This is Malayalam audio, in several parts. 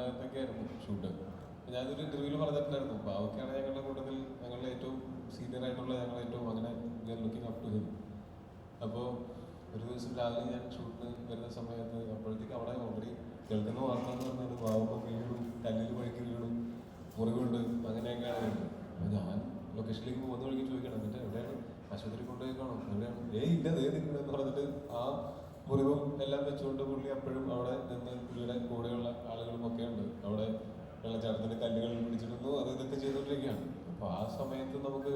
വീടിനകത്തൊക്കെയായിരുന്നു ഷൂട്ട്. ഞാനൊരു ഇന്റർവ്യൂവിൽ പറഞ്ഞിട്ടുണ്ടായിരുന്നു, ബാവൊക്കെയാണ് ഞങ്ങളുടെ കൂട്ടത്തിൽ ഞങ്ങളുടെ ഏറ്റവും സീനിയർ ആയിട്ടുള്ള ഞങ്ങൾ ഏറ്റവും അങ്ങനെ ലുക്കിംഗ് അപ് ടു ഹിം. അപ്പോൾ ഒരു ദിവസം രാവിലെ ഞാൻ ഷൂട്ടിന് വരുന്ന സമയത്ത് അപ്പോഴത്തേക്ക് അവിടെ ഓൾറെഡി കേൾക്കുന്ന വാർത്ത എന്ന് പറഞ്ഞത് ബാവൊക്കെ വീടും കല്ലിൽ വഴിക്ക് വീടും മുറിവുണ്ട് അങ്ങനെയൊക്കെയാണ് വരുന്നത്. അപ്പോൾ ഞാൻ ലൊക്കേഷനിലേക്ക് പോകുന്ന വഴിക്ക് ചോദിക്കണം, എന്നിട്ട് എവിടെയാണ് ആശുപത്രി കൊണ്ടുപോയി കാണും, എവിടെയാണ് ഇല്ല ദേ നിൽക്കണമെന്ന് പറഞ്ഞിട്ട് ആ മുറിവും എല്ലാം വെച്ചുകൊണ്ട് പുള്ളി അപ്പോഴും അവിടെ നിന്ന് പുള്ളിയുടെ കൂടെയുള്ള ആളുകളും ഒക്കെ ഉണ്ട് അവിടെ വെള്ളച്ചാട്ടത്തിന്റെ കല്ലുകൾ പിടിച്ചിടുന്നു, അത് ഇതൊക്കെ ചെയ്തുകൊണ്ടിരിക്കുകയാണ്. അപ്പോൾ ആ സമയത്ത് നമുക്ക്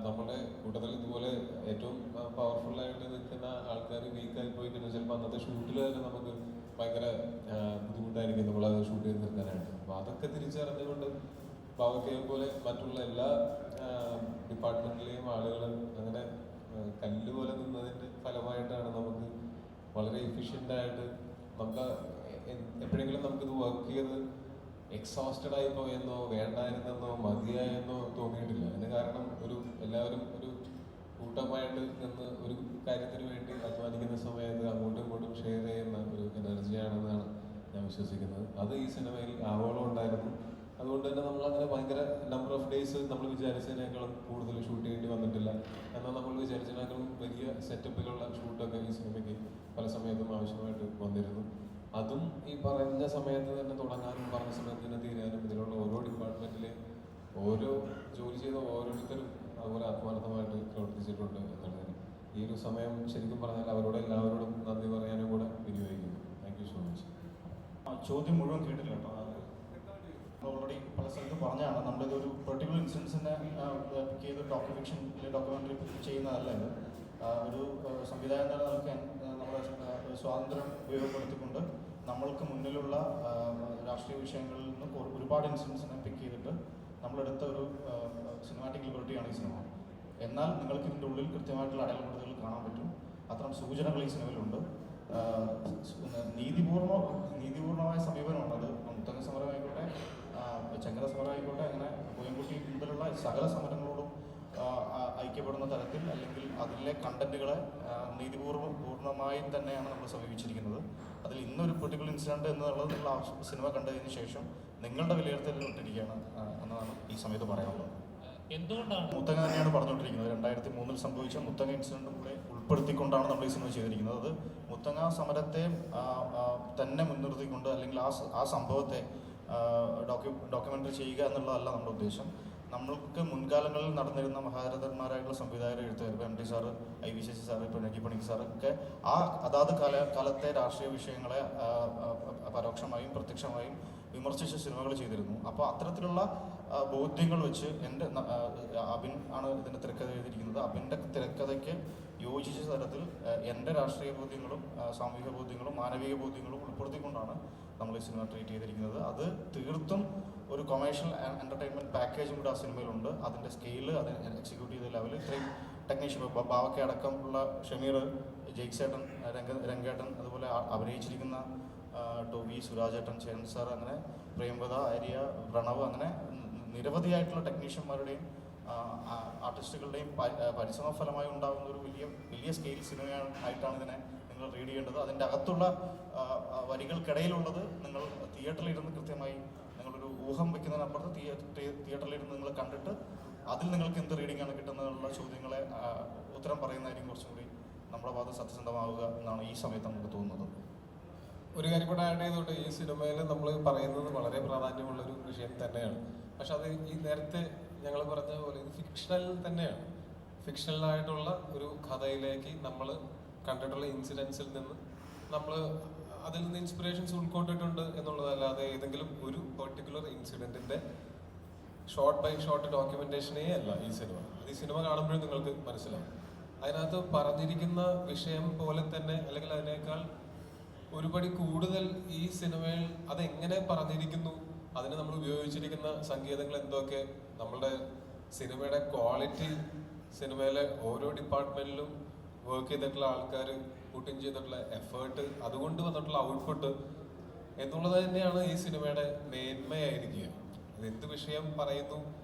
നമ്മുടെ കൂട്ടത്തിൽ ഇതുപോലെ ഏറ്റവും പവർഫുൾ ആയിട്ട് നിൽക്കുന്ന ആൾക്കാർ വീക്കായി പോയി കഴിഞ്ഞാൽ ചിലപ്പോൾ അന്നത്തെ ഷൂട്ടിൽ തന്നെ നമുക്ക് ഭയങ്കര ബുദ്ധിമുട്ടായിരിക്കും നമ്മളത് ഷൂട്ട് ചെയ്ത് നിൽക്കാനായിട്ട്. അപ്പോൾ അതൊക്കെ തിരിച്ചറിഞ്ഞുകൊണ്ട് ബാവക്കയെ പോലെ മറ്റുള്ള എല്ലാ ഡിപ്പാർട്ട്മെന്റിലെയും ആളുകൾ അങ്ങനെ കല്ല് പോലെ നിന്നതിന്റെ ഫലമായിട്ടാണ് നമുക്ക് വളരെ എഫിഷ്യൻ്റ് ആയിട്ട് നമുക്ക് എപ്പോഴെങ്കിലും നമുക്കിത് വർക്ക് ചെയ്ത് എക്സോസ്റ്റഡ് ആയി പോയെന്നോ വേണ്ടായിരുന്നെന്നോ മതിയായെന്നോ തോന്നിയിട്ടില്ല. അതിന് കാരണം എല്ലാവരും ഒരു കൂട്ടമായിട്ട് നിന്ന് ഒരു കാര്യത്തിന് വേണ്ടി അധ്വാനിക്കുന്ന സമയത്ത് അങ്ങോട്ടും ഇങ്ങോട്ടും ഷെയർ ചെയ്യുന്ന ഒരു എനർജിയാണെന്നാണ് ഞാൻ വിശ്വസിക്കുന്നത്. അത് ഈ സിനിമയിൽ ആവോളം ഉണ്ടായിരുന്നു. അതുകൊണ്ട് തന്നെ നമ്മളങ്ങനെ ഭയങ്കര നമ്പർ ഓഫ് ഡേയ്സ് നമ്മൾ വിചാരിച്ചതിനേക്കാളും കൂടുതൽ ഷൂട്ട് ചെയ്യേണ്ടി വന്നിട്ടില്ല. എന്നാൽ നമ്മൾ വിചാരിച്ചതിനേക്കാളും വലിയ സെറ്റപ്പിലുള്ള ഷൂട്ടൊക്കെ ഈ സിനിമയ്ക്ക് പല സമയത്തും ആവശ്യമായിട്ട് വന്നിരുന്നു. അതും ഈ പറഞ്ഞ സമയത്ത് തന്നെ തുടങ്ങാനും പറഞ്ഞ സമയത്ത് തന്നെ തീരാനും ഇതിലുള്ള ഓരോ ഡിപ്പാർട്ട്മെന്റിലെ ഓരോ ജോലി ചെയ്ത ഓരോരുത്തരും അതുപോലെ ആത്മാർത്ഥമായിട്ട് പ്രവർത്തിച്ചിട്ടുണ്ട് എന്നുള്ളതിന് ഈ ഒരു സമയം ശരിക്കും പറഞ്ഞാൽ അവരോട് എല്ലാവരോടും നന്ദി പറയാനും കൂടെ വിനിയോഗിക്കുന്നു. Thank you so much. ചോദ്യം മുഴുവൻ കേട്ടില്ല കേട്ടോ. ഓൾറെഡി പല സ്ഥലത്തും പറഞ്ഞാണ് നമ്മളിതൊരു പെർട്ടിക്കുലർ ഇൻസിഡൻസിനെ പിക്ക് ചെയ്ത് ഡോക്യുമെന്ററി ചെയ്യുന്നതല്ല ഇത്. ഒരു സംവിധായകൻ എന്ന നിലയ്ക്ക് നമ്മുടെ സ്വാതന്ത്ര്യം ഉപയോഗപ്പെടുത്തിക്കൊണ്ട് നമ്മൾക്ക് മുന്നിലുള്ള രാഷ്ട്രീയ വിഷയങ്ങളിൽ നിന്ന് ഒരുപാട് ഇൻസിഡൻസിനെ പിക്ക് ചെയ്തിട്ട് നമ്മളെടുത്ത ഒരു സിനിമാറ്റിക് ലിബർട്ടിയാണ് ഈ സിനിമ. എന്നാൽ നിങ്ങൾക്ക് ഇതിൻ്റെ ഉള്ളിൽ കൃത്യമായിട്ടുള്ള അടയാളപ്പെടുത്തലുകൾ കാണാൻ പറ്റും. അത്തരം സൂചനകൾ ഈ സിനിമയിലുണ്ട്. നീതിപൂർണമായ സമീപനമാണ് അത്. മുത്തങ്ങ സമരമായിക്കോട്ടെ, ചെങ്കര സമരമായിക്കോട്ടെ, അങ്ങനെ കോയമ്പുട്ടി മുതലുള്ള സകല സമരങ്ങളോടും ഐക്യപ്പെടുന്ന തരത്തിൽ അല്ലെങ്കിൽ അതിലെ കണ്ടന്റുകളെ പൂർണ്ണമായും തന്നെയാണ് നമ്മൾ സമീപിച്ചിരിക്കുന്നത്. അതിൽ ഇന്നൊരു പെർട്ടിക്കുലർ ഇൻസിഡന്റ് എന്നുള്ളത് നിങ്ങൾ ആ സിനിമ കണ്ടതിന് ശേഷം നിങ്ങളുടെ വിലയിരുത്തലിൽ ഇട്ടിരിക്കുകയാണ് എന്നതാണ് ഈ സമയത്ത് പറയാനുള്ളത്. എന്തുകൊണ്ടാണ് മുത്തങ്ങ തന്നെയാണ് പറഞ്ഞുകൊണ്ടിരിക്കുന്നത്. 2003 സംഭവിച്ച മുത്തങ്ങ ഇൻസിഡന്റും കൂടെ ഉൾപ്പെടുത്തിക്കൊണ്ടാണ് നമ്മൾ ഈ സിനിമ ചെയ്തിരിക്കുന്നത്. അത് മുത്തങ്ങ സമരത്തെ തന്നെ മുൻനിർത്തിക്കൊണ്ട് അല്ലെങ്കിൽ ആ സംഭവത്തെ ഡോക്യുമെന്ററി ചെയ്യുക എന്നുള്ളതല്ല നമ്മുടെ ഉദ്ദേശം. നമ്മൾക്ക് മുൻകാലങ്ങളിൽ നടന്നിരുന്ന മഹാരഥന്മാരായിട്ടുള്ള സംവിധായകർ, എഴുത്തുകാർ, M T sir, IVC sir, പിണക്കി പണിക്ക് സാറൊക്കെ അതാത് കാലത്തെ രാഷ്ട്രീയ വിഷയങ്ങളെ പരോക്ഷമായും പ്രത്യക്ഷമായും വിമർശിച്ച സിനിമകൾ ചെയ്തിരുന്നു. അപ്പോൾ അത്തരത്തിലുള്ള ബോധ്യങ്ങൾ വെച്ച് അബിൻ ആണ് ഇതിൻ്റെ തിരക്കഥ എഴുതിയിരിക്കുന്നത്. അബിൻ്റെ തിരക്കഥയ്ക്ക് യോജിച്ച തരത്തിൽ എൻ്റെ രാഷ്ട്രീയ ബോധ്യങ്ങളും സാമൂഹിക ബോധ്യങ്ങളും മാനവിക ബോധ്യങ്ങളും ഉൾപ്പെടുത്തിക്കൊണ്ടാണ് നമ്മൾ ഈ സിനിമ ട്രീറ്റ് ചെയ്തിരിക്കുന്നത്. അത് തീർത്തും ഒരു കൊമേഴ്ഷ്യൽ എൻ്റർടൈൻമെൻറ്റ് പാക്കേജും കൂടെ ആ സിനിമയിലുണ്ട്. അതിൻ്റെ സ്കെയില്, അത് എക്സിക്യൂട്ട് ചെയ്ത ലെവൽ, ഇത്രയും ടെക്നീഷ്യൻ ബാവയ്ക്ക് അടക്കമുള്ള ഷമീർ, ജയ്സേട്ടൻ, രംഗേട്ടൻ, അതുപോലെ അഭിനയിച്ചിരിക്കുന്ന ടോബി, സുരാജേട്ടൻ, ചേരൻ സാർ, അങ്ങനെ പ്രേംവദ, ആര്യ, പ്രണവ്, അങ്ങനെ നിരവധിയായിട്ടുള്ള ടെക്നീഷ്യന്മാരുടെയും ആർട്ടിസ്റ്റുകളുടെയും പരിശ്രമ ഫലമായി ഉണ്ടാകുന്ന ഒരു വലിയ സ്കെയിൽ സിനിമയായിട്ടാണ് ഇതിനെ നിങ്ങൾ റീഡ് ചെയ്യേണ്ടത്. അതിൻ്റെ അകത്തുള്ള വരികൾക്കിടയിലുള്ളത് നിങ്ങൾ തിയേറ്ററിലിരുന്ന് കൃത്യമായി നിങ്ങളൊരു ഊഹം വെക്കുന്നതിനപ്പുറത്ത് തിയേറ്ററിലിരുന്ന് നിങ്ങൾ കണ്ടിട്ട് അതിൽ നിങ്ങൾക്ക് എന്ത് റീഡിംഗ് ആണ് കിട്ടുന്നതിനുള്ള ചോദ്യങ്ങളെ ഉത്തരം പറയുന്നതായിരിക്കും കുറച്ചും കൂടി നമ്മുടെ ഭാഗത്ത് സത്യസന്ധമാവുക എന്നാണ് ഈ സമയത്ത് നമുക്ക് തോന്നുന്നത്. ഒരു കാര്യം കൂടെ ആഡ് ചെയ്തോട്ടെ, ഈ സിനിമയിൽ നമ്മൾ പറയുന്നത് വളരെ പ്രാധാന്യമുള്ളൊരു വിഷയം തന്നെയാണ്. പക്ഷെ അത് ഈ നേരത്തെ ഞങ്ങൾ പറഞ്ഞ പോലെ ഇത് ഫിക്ഷണൽ തന്നെയാണ്. ഫിക്ഷണലായിട്ടുള്ള ഒരു കഥയിലേക്ക് നമ്മൾ കണ്ടിട്ടുള്ള ഇൻസിഡൻസിൽ നിന്ന് നമ്മൾ അതിൽ നിന്ന് ഇൻസ്പിറേഷൻസ് ഉൾക്കൊണ്ടിട്ടുണ്ട് എന്നുള്ളതല്ലാതെ ഏതെങ്കിലും ഒരു പെർട്ടിക്കുലർ ഇൻസിഡൻറ്റിൻ്റെ ഷോർട്ട് ബൈ ഷോർട്ട് ഡോക്യുമെന്റേഷനേ അല്ല ഈ സിനിമ. അത് ഈ സിനിമ കാണുമ്പോഴും നിങ്ങൾക്ക് മനസ്സിലാവും. അതിനകത്ത് പറഞ്ഞിരിക്കുന്ന വിഷയം പോലെ തന്നെ അല്ലെങ്കിൽ അതിനേക്കാൾ ഒരുപടി കൂടുതൽ ഈ സിനിമയിൽ അതെങ്ങനെ പറഞ്ഞിരിക്കുന്നു, അതിന് നമ്മൾ ഉപയോഗിച്ചിരിക്കുന്ന സങ്കേതങ്ങൾ എന്തൊക്കെ, നമ്മളുടെ സിനിമയുടെ ക്വാളിറ്റി, സിനിമയിലെ ഓരോ ഡിപ്പാർട്ട്മെന്റിലും വർക്ക് ചെയ്തിട്ടുള്ള ആൾക്കാർ പുട്ടിൻ ചെയ്തിട്ടുള്ള എഫേർട്ട്, അതുകൊണ്ട് വന്നിട്ടുള്ള ഔട്ട്പുട്ട് എന്നുള്ളത് തന്നെയാണ് ഈ സിനിമയുടെ മേന്മയായിരിക്കുക. അത് എന്ത് വിഷയം പറയുന്നു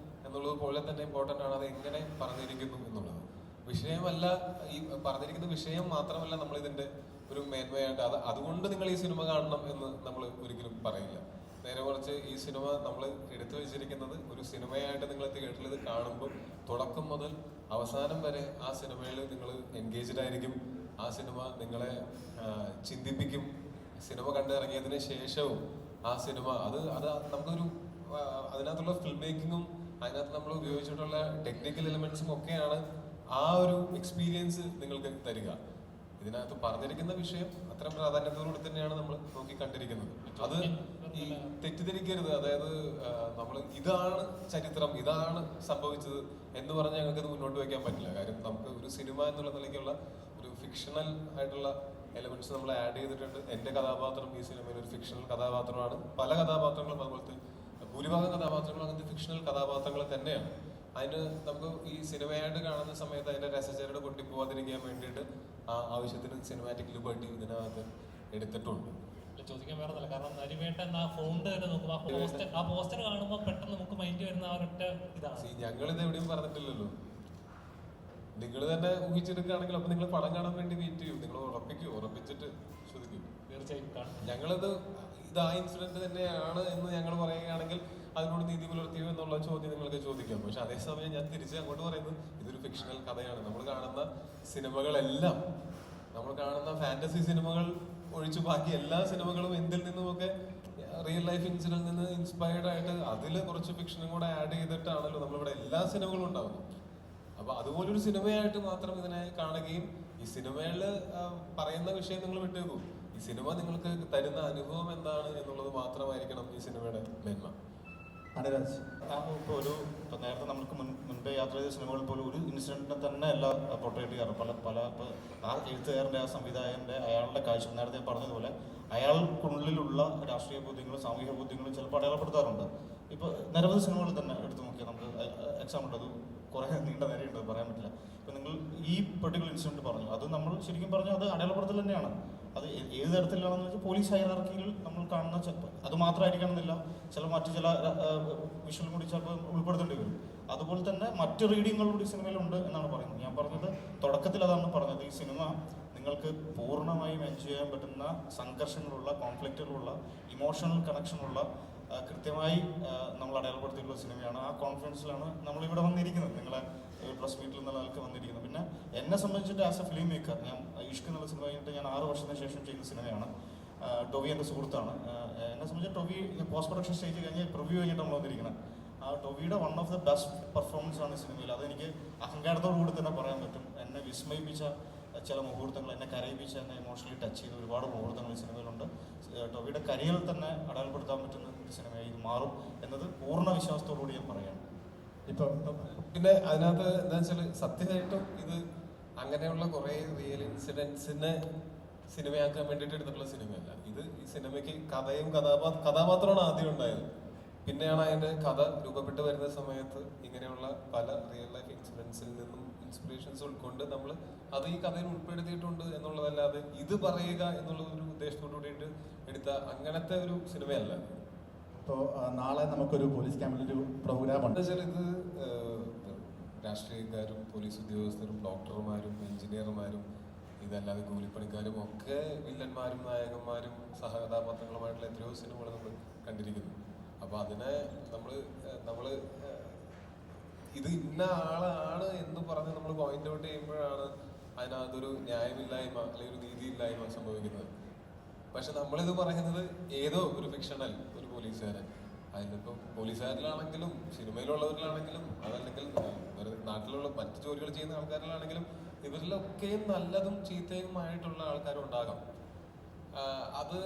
എന്നുള്ളത് പോലെ തന്നെ ഇമ്പോർട്ടൻ്റ് ആണ് അത് എങ്ങനെ പറഞ്ഞിരിക്കുന്നു എന്നുള്ളത്. വിഷയമല്ല, ഈ പറഞ്ഞിരിക്കുന്ന വിഷയം മാത്രമല്ല നമ്മൾ ഇതിന്റെ ഒരു മേന്മയായിട്ട് അതുകൊണ്ട് നിങ്ങൾ ഈ സിനിമ കാണണം എന്ന് നമ്മൾ ഒരിക്കലും പറയില്ല. നേരെ മറിച്ച് ഈ സിനിമ നമ്മൾ എടുത്തു വെച്ചിരിക്കുന്നത് ഒരു സിനിമയായിട്ട് നിങ്ങൾ തിയേറ്ററിൽ ഇത് കാണുമ്പോൾ തുടക്കം മുതൽ അവസാനം വരെ ആ സിനിമയിൽ നിങ്ങൾ എൻഗേജ്ഡ് ആയിരിക്കും. ആ സിനിമ നിങ്ങളെ ചിന്തിപ്പിക്കും. സിനിമ കണ്ടിറങ്ങിയതിന് ശേഷവും ആ സിനിമ അത് അത് നമുക്കൊരു അതിനകത്തുള്ള ഫിൽം മേക്കിങ്ങും അതിനകത്ത് നമ്മൾ ഉപയോഗിച്ചിട്ടുള്ള ടെക്നിക്കൽ എലിമെന്റ്സും ഒക്കെയാണ് ആ ഒരു എക്സ്പീരിയൻസ് നിങ്ങൾക്ക് തരിക. ഇതിനകത്ത് പറഞ്ഞിരിക്കുന്ന വിഷയം അത്ര പ്രാധാന്യത്തോടുകൂടി തന്നെയാണ് നമ്മൾ നോക്കി കണ്ടിരിക്കുന്നത്. അത് ഈ തെറ്റിദ്ധരിക്കരുത്. അതായത് നമ്മൾ ഇതാണ് ചരിത്രം, ഇതാണ് സംഭവിച്ചത് എന്ന് പറഞ്ഞ് ഞങ്ങൾക്ക് ഇത് മുന്നോട്ട് വയ്ക്കാൻ പറ്റില്ല. കാര്യം നമുക്ക് ഒരു സിനിമ എന്നുള്ള നിലയ്ക്കുള്ള ഒരു ഫിക്ഷണൽ ആയിട്ടുള്ള എലമെന്റ്സ് നമ്മൾ ആഡ് ചെയ്തിട്ടുണ്ട്. എൻ്റെ കഥാപാത്രം ഈ സിനിമയിൽ ഒരു ഫിക്ഷണൽ കഥാപാത്രമാണ്. പല കഥാപാത്രങ്ങളും അതുപോലത്തെ ഭൂരിഭാഗം കഥാപാത്രങ്ങളും അങ്ങനത്തെ ഫിക്ഷണൽ കഥാപാത്രങ്ങൾ തന്നെയാണ്. അതിന് നമുക്ക് ഈ സിനിമയായിട്ട് കാണുന്ന സമയത്ത് അതിന്റെ രസചരട് പൊട്ടിപ്പോവാതിരിക്കാൻ വേണ്ടിയിട്ട് ആ ആവശ്യത്തിന് സിനിമാറ്റിക് ലിബർട്ടി ഇതിനകത്ത് എടുത്തിട്ടുണ്ട്. ചോദിക്കാൻ വേറെ കാരണം നരിവേട്ട എന്ന ഫോണ്ട് തന്നെ നോക്കുമ്പോൾ ആ പോസ്റ്റർ കാണുമ്പോൾ പെട്ടെന്ന് നമുക്ക് മൈൻഡ് വരുന്ന ആ ഒരൊറ്റ ഇതാണ്. ഞങ്ങളിത് എവിടെയും പറഞ്ഞിട്ടില്ലല്ലോ. നിങ്ങൾ തന്നെ ഊഹിച്ചെടുക്കുകയാണെങ്കിൽ അപ്പൊ നിങ്ങൾ പടം കാണാൻ വേണ്ടി വെയിറ്റ് ചെയ്യും. നിങ്ങൾ ഉറപ്പിച്ചിട്ട് ചോദിക്കും. തീർച്ചയായും ഞങ്ങളത് ഇത് ആ ഇൻസിഡന്റ് തന്നെയാണ് എന്ന് ഞങ്ങൾ പറയുകയാണെങ്കിൽ അതിനോട് നീതി പുലർത്തിയോ എന്നുള്ള ചോദ്യം നിങ്ങൾക്ക് ചോദിക്കാം. പക്ഷെ അതേസമയം ഞാൻ തിരിച്ച് അങ്ങോട്ട് പറയുന്നത് ഇതൊരു ഫിക്ഷണൽ കഥയാണ്. നമ്മൾ കാണുന്ന സിനിമകളെല്ലാം, നമ്മൾ കാണുന്ന ഫാന്റസി സിനിമകൾ ഒഴിച്ചു ബാക്കി എല്ലാ സിനിമകളും എന്തിൽ നിന്നുമൊക്കെ റിയൽ ലൈഫ് ഇൻസിഡന്റിൽ നിന്ന് ഇൻസ്പയർഡ് ആയിട്ട് അതിൽ കുറച്ച് ഫിക്ഷനും കൂടെ ആഡ് ചെയ്തിട്ടാണല്ലോ നമ്മളിവിടെ എല്ലാ സിനിമകളും ഉണ്ടാവുന്നത്. അപ്പൊ അതുപോലൊരു സിനിമയായിട്ട് മാത്രം ഇതിനെ കാണുകയും ഈ സിനിമയിൽ പറയുന്ന വിഷയം നിങ്ങൾ വിട്ടേക്കൂ. ഈ സിനിമ നിങ്ങൾക്ക് തരുന്ന അനുഭവം എന്താണ് എന്നുള്ളത് മാത്രമായിരിക്കണം ഈ സിനിമയുടെ മേന്മ. അനുരാജ്, ഇപ്പോൾ നേരത്തെ നമുക്ക് മുൻപേ യാത്ര ചെയ്ത സിനിമകളിൽ പോലും ഒരു ഇൻസിഡന്റിനെ തന്നെ അല്ല പോർട്രേറ്റ് ചെയ്യാറ്. പല ആ എഴുത്തുകാരൻ്റെ, ആ സംവിധായകൻ്റെ, അയാളുടെ കാഴ്ച നേരത്തെ പറഞ്ഞതുപോലെ അയാൾക്കുള്ളിലുള്ള രാഷ്ട്രീയ ബോധ്യങ്ങളും സാമൂഹിക ബോധ്യങ്ങളും ചിലപ്പോൾ അടയാളപ്പെടുത്താറുണ്ട്. ഇപ്പോൾ നിരവധി സിനിമകൾ തന്നെ എടുത്തു നോക്കിയാൽ നമുക്ക് എക്സാമ്പിൾ അത് കുറേ നീണ്ട നേരെയുണ്ട്, പറയാൻ പറ്റില്ല. ഇപ്പം നിങ്ങൾ ഈ പെർട്ടിക്കുലർ ഇൻസിഡന്റ് പറഞ്ഞു, അത് നമ്മൾ ശരിക്കും പറഞ്ഞാൽ അത് അടയാളപ്പെടുത്തൽ തന്നെയാണ്. അത് ഏത് തരത്തിലാണെന്ന് വെച്ചാൽ പോലീസ് ഹൈറാർക്കിയിൽ നമ്മൾ കാണുന്ന അത് മാത്രമായിരിക്കണമെന്നില്ല, മറ്റു ചില വിഷ്വലും കൂടി ചിലപ്പോൾ ഉൾപ്പെടുത്തേണ്ടി വരും. അതുപോലെ തന്നെ മറ്റ് റീഡിങ്ങുകൾ കൂടി സിനിമയിലുണ്ട് എന്നാണ് പറയുന്നത്. ഞാൻ പറഞ്ഞത് തുടക്കത്തിൽ അതാണ് പറഞ്ഞത്, ഈ സിനിമ നിങ്ങൾക്ക് പൂർണ്ണമായും എൻജോയ് ചെയ്യാൻ പറ്റുന്ന സംഘർഷങ്ങളുള്ള, കോൺഫ്ലിക്റ്റുകളുള്ള, ഇമോഷണൽ കണക്ഷനുള്ള കൃത്യമായി നമ്മൾ അടയാളപ്പെടുത്തിയിട്ടുള്ള സിനിമയാണ്. ആ കോൺഫിഡൻസിലാണ് നമ്മളിവിടെ വന്നിരിക്കുന്നത്, നിങ്ങളെ പ്രസ് മീറ്റിൽ എന്നുള്ള ആൾക്ക് വന്നിരിക്കുന്നത്. പിന്നെ എന്നെ സംബന്ധിച്ചിട്ട് ആസ് എ ഫിലിം മേക്കർ, ഞാൻ ഇഷ്ക് എന്നുള്ള സിനിമ കഴിഞ്ഞിട്ട് ഞാൻ 6 വർഷത്തിന് ശേഷം ചെയ്യുന്ന സിനിമയാണ്. ടൊവി എൻ്റെ സുഹൃത്താണ്. എന്നെ സംബന്ധിച്ച് ടൊവി പോസ്റ്റ് പ്രൊഡക്ഷൻ സ്റ്റേജ് കഴിഞ്ഞ് പ്രിവ്യൂ കഴിഞ്ഞിട്ട് നമ്മൾ വന്നിരിക്കുന്നത്. ആ ടൊവിയുടെ one of the best performance ആണ് സിനിമയിൽ. അതെനിക്ക് അഹങ്കാരത്തോടു കൂടി തന്നെ പറയാൻ പറ്റും. എന്നെ വിസ്മയിപ്പിച്ച ചില മുഹൂർത്തങ്ങൾ, എന്നെ കരയിപ്പിച്ച, എന്നെ ഇമോഷണലി ടച്ച് ചെയ്ത ഒരുപാട് മുഹൂർത്തങ്ങൾ ഈ സിനിമയിലുണ്ട്. ടൊവിയുടെ കരിയറിൽ തന്നെ അടയാളപ്പെടുത്താൻ പറ്റുന്ന ഒരു സിനിമയായി ഇത് മാറും എന്നത് പൂർണ്ണ വിശ്വാസത്തോടുകൂടി ഞാൻ പറയാണ്. ഇപ്പൊ പിന്നെ അതിനകത്ത് എന്താ വെച്ചാൽ സത്യമായിട്ടും ഇത് അങ്ങനെയുള്ള കുറെ റിയൽ ഇൻസിഡൻസിനെ സിനിമയാക്കാൻ വേണ്ടിയിട്ട് എടുത്തിട്ടുള്ള സിനിമയല്ല. ഇത് ഈ സിനിമയ്ക്ക് കഥയും കഥാപാത്രമാണ് ആദ്യം ഉണ്ടായത്. പിന്നെയാണ് അതിന്റെ കഥ രൂപപ്പെട്ട് വരുന്ന സമയത്ത് ഇങ്ങനെയുള്ള പല റിയൽ ലൈഫ് ഇൻസിഡൻസിൽ നിന്നും ഇൻസ്പിറേഷൻസ് ഉൾക്കൊണ്ട് നമ്മൾ അത് ഈ കഥയിൽ ഉൾപ്പെടുത്തിയിട്ടുണ്ട് എന്നുള്ളതല്ലാതെ ഇത് പറയുക എന്നുള്ള ഒരു ഉദ്ദേശത്തോടു കൂടിയിട്ട് എടുത്ത അങ്ങനത്തെ ഒരു സിനിമയല്ല. ഇപ്പോൾ നാളെ നമുക്കൊരു പോലീസ് ക്യാമ്പിലൊരു പ്രോഗ്രാം ഉണ്ട്. ഇത് രാഷ്ട്രീയക്കാരും പോലീസ് ഉദ്യോഗസ്ഥരും ഡോക്ടർമാരും എഞ്ചിനീയർമാരും ഇതല്ലാതെ കൂലിപ്പണിക്കാരും ഒക്കെ വില്ലന്മാരും നായകന്മാരും സഹകഥാപാത്രങ്ങളുമായിട്ടുള്ള എത്രയോ സിനിമകൾ നമ്മൾ കണ്ടിരിക്കുന്നു. അപ്പൊ അതിനെ നമ്മള് ഇത് ഇന്ന ആളാണ് എന്ന് പറഞ്ഞ് നമ്മൾ പോയിന്റ് ഔട്ട് ചെയ്യുമ്പോഴാണ് അതിനകത്തൊരു ന്യായമില്ലായ്മ അല്ലെങ്കിൽ ഒരു നീതിയില്ലായ്മ സംഭവിക്കുന്നത്. പക്ഷെ നമ്മളിത് പറയുന്നത് ഏതോ ഒരു ഫിക്ഷണൽ ഒരു പോലീസുകാരൻ, അതിനിപ്പോ പോലീസുകാരിലാണെങ്കിലും സിനിമയിലുള്ളവരിലാണെങ്കിലും അതല്ലെങ്കിൽ നാട്ടിലുള്ള മറ്റു ജോലികൾ ചെയ്യുന്ന ആൾക്കാരിലാണെങ്കിലും ഇവരിലൊക്കെ നല്ലതും ചീത്തയുമായിട്ടുള്ള ആൾക്കാരും ഉണ്ടാകാം. അത്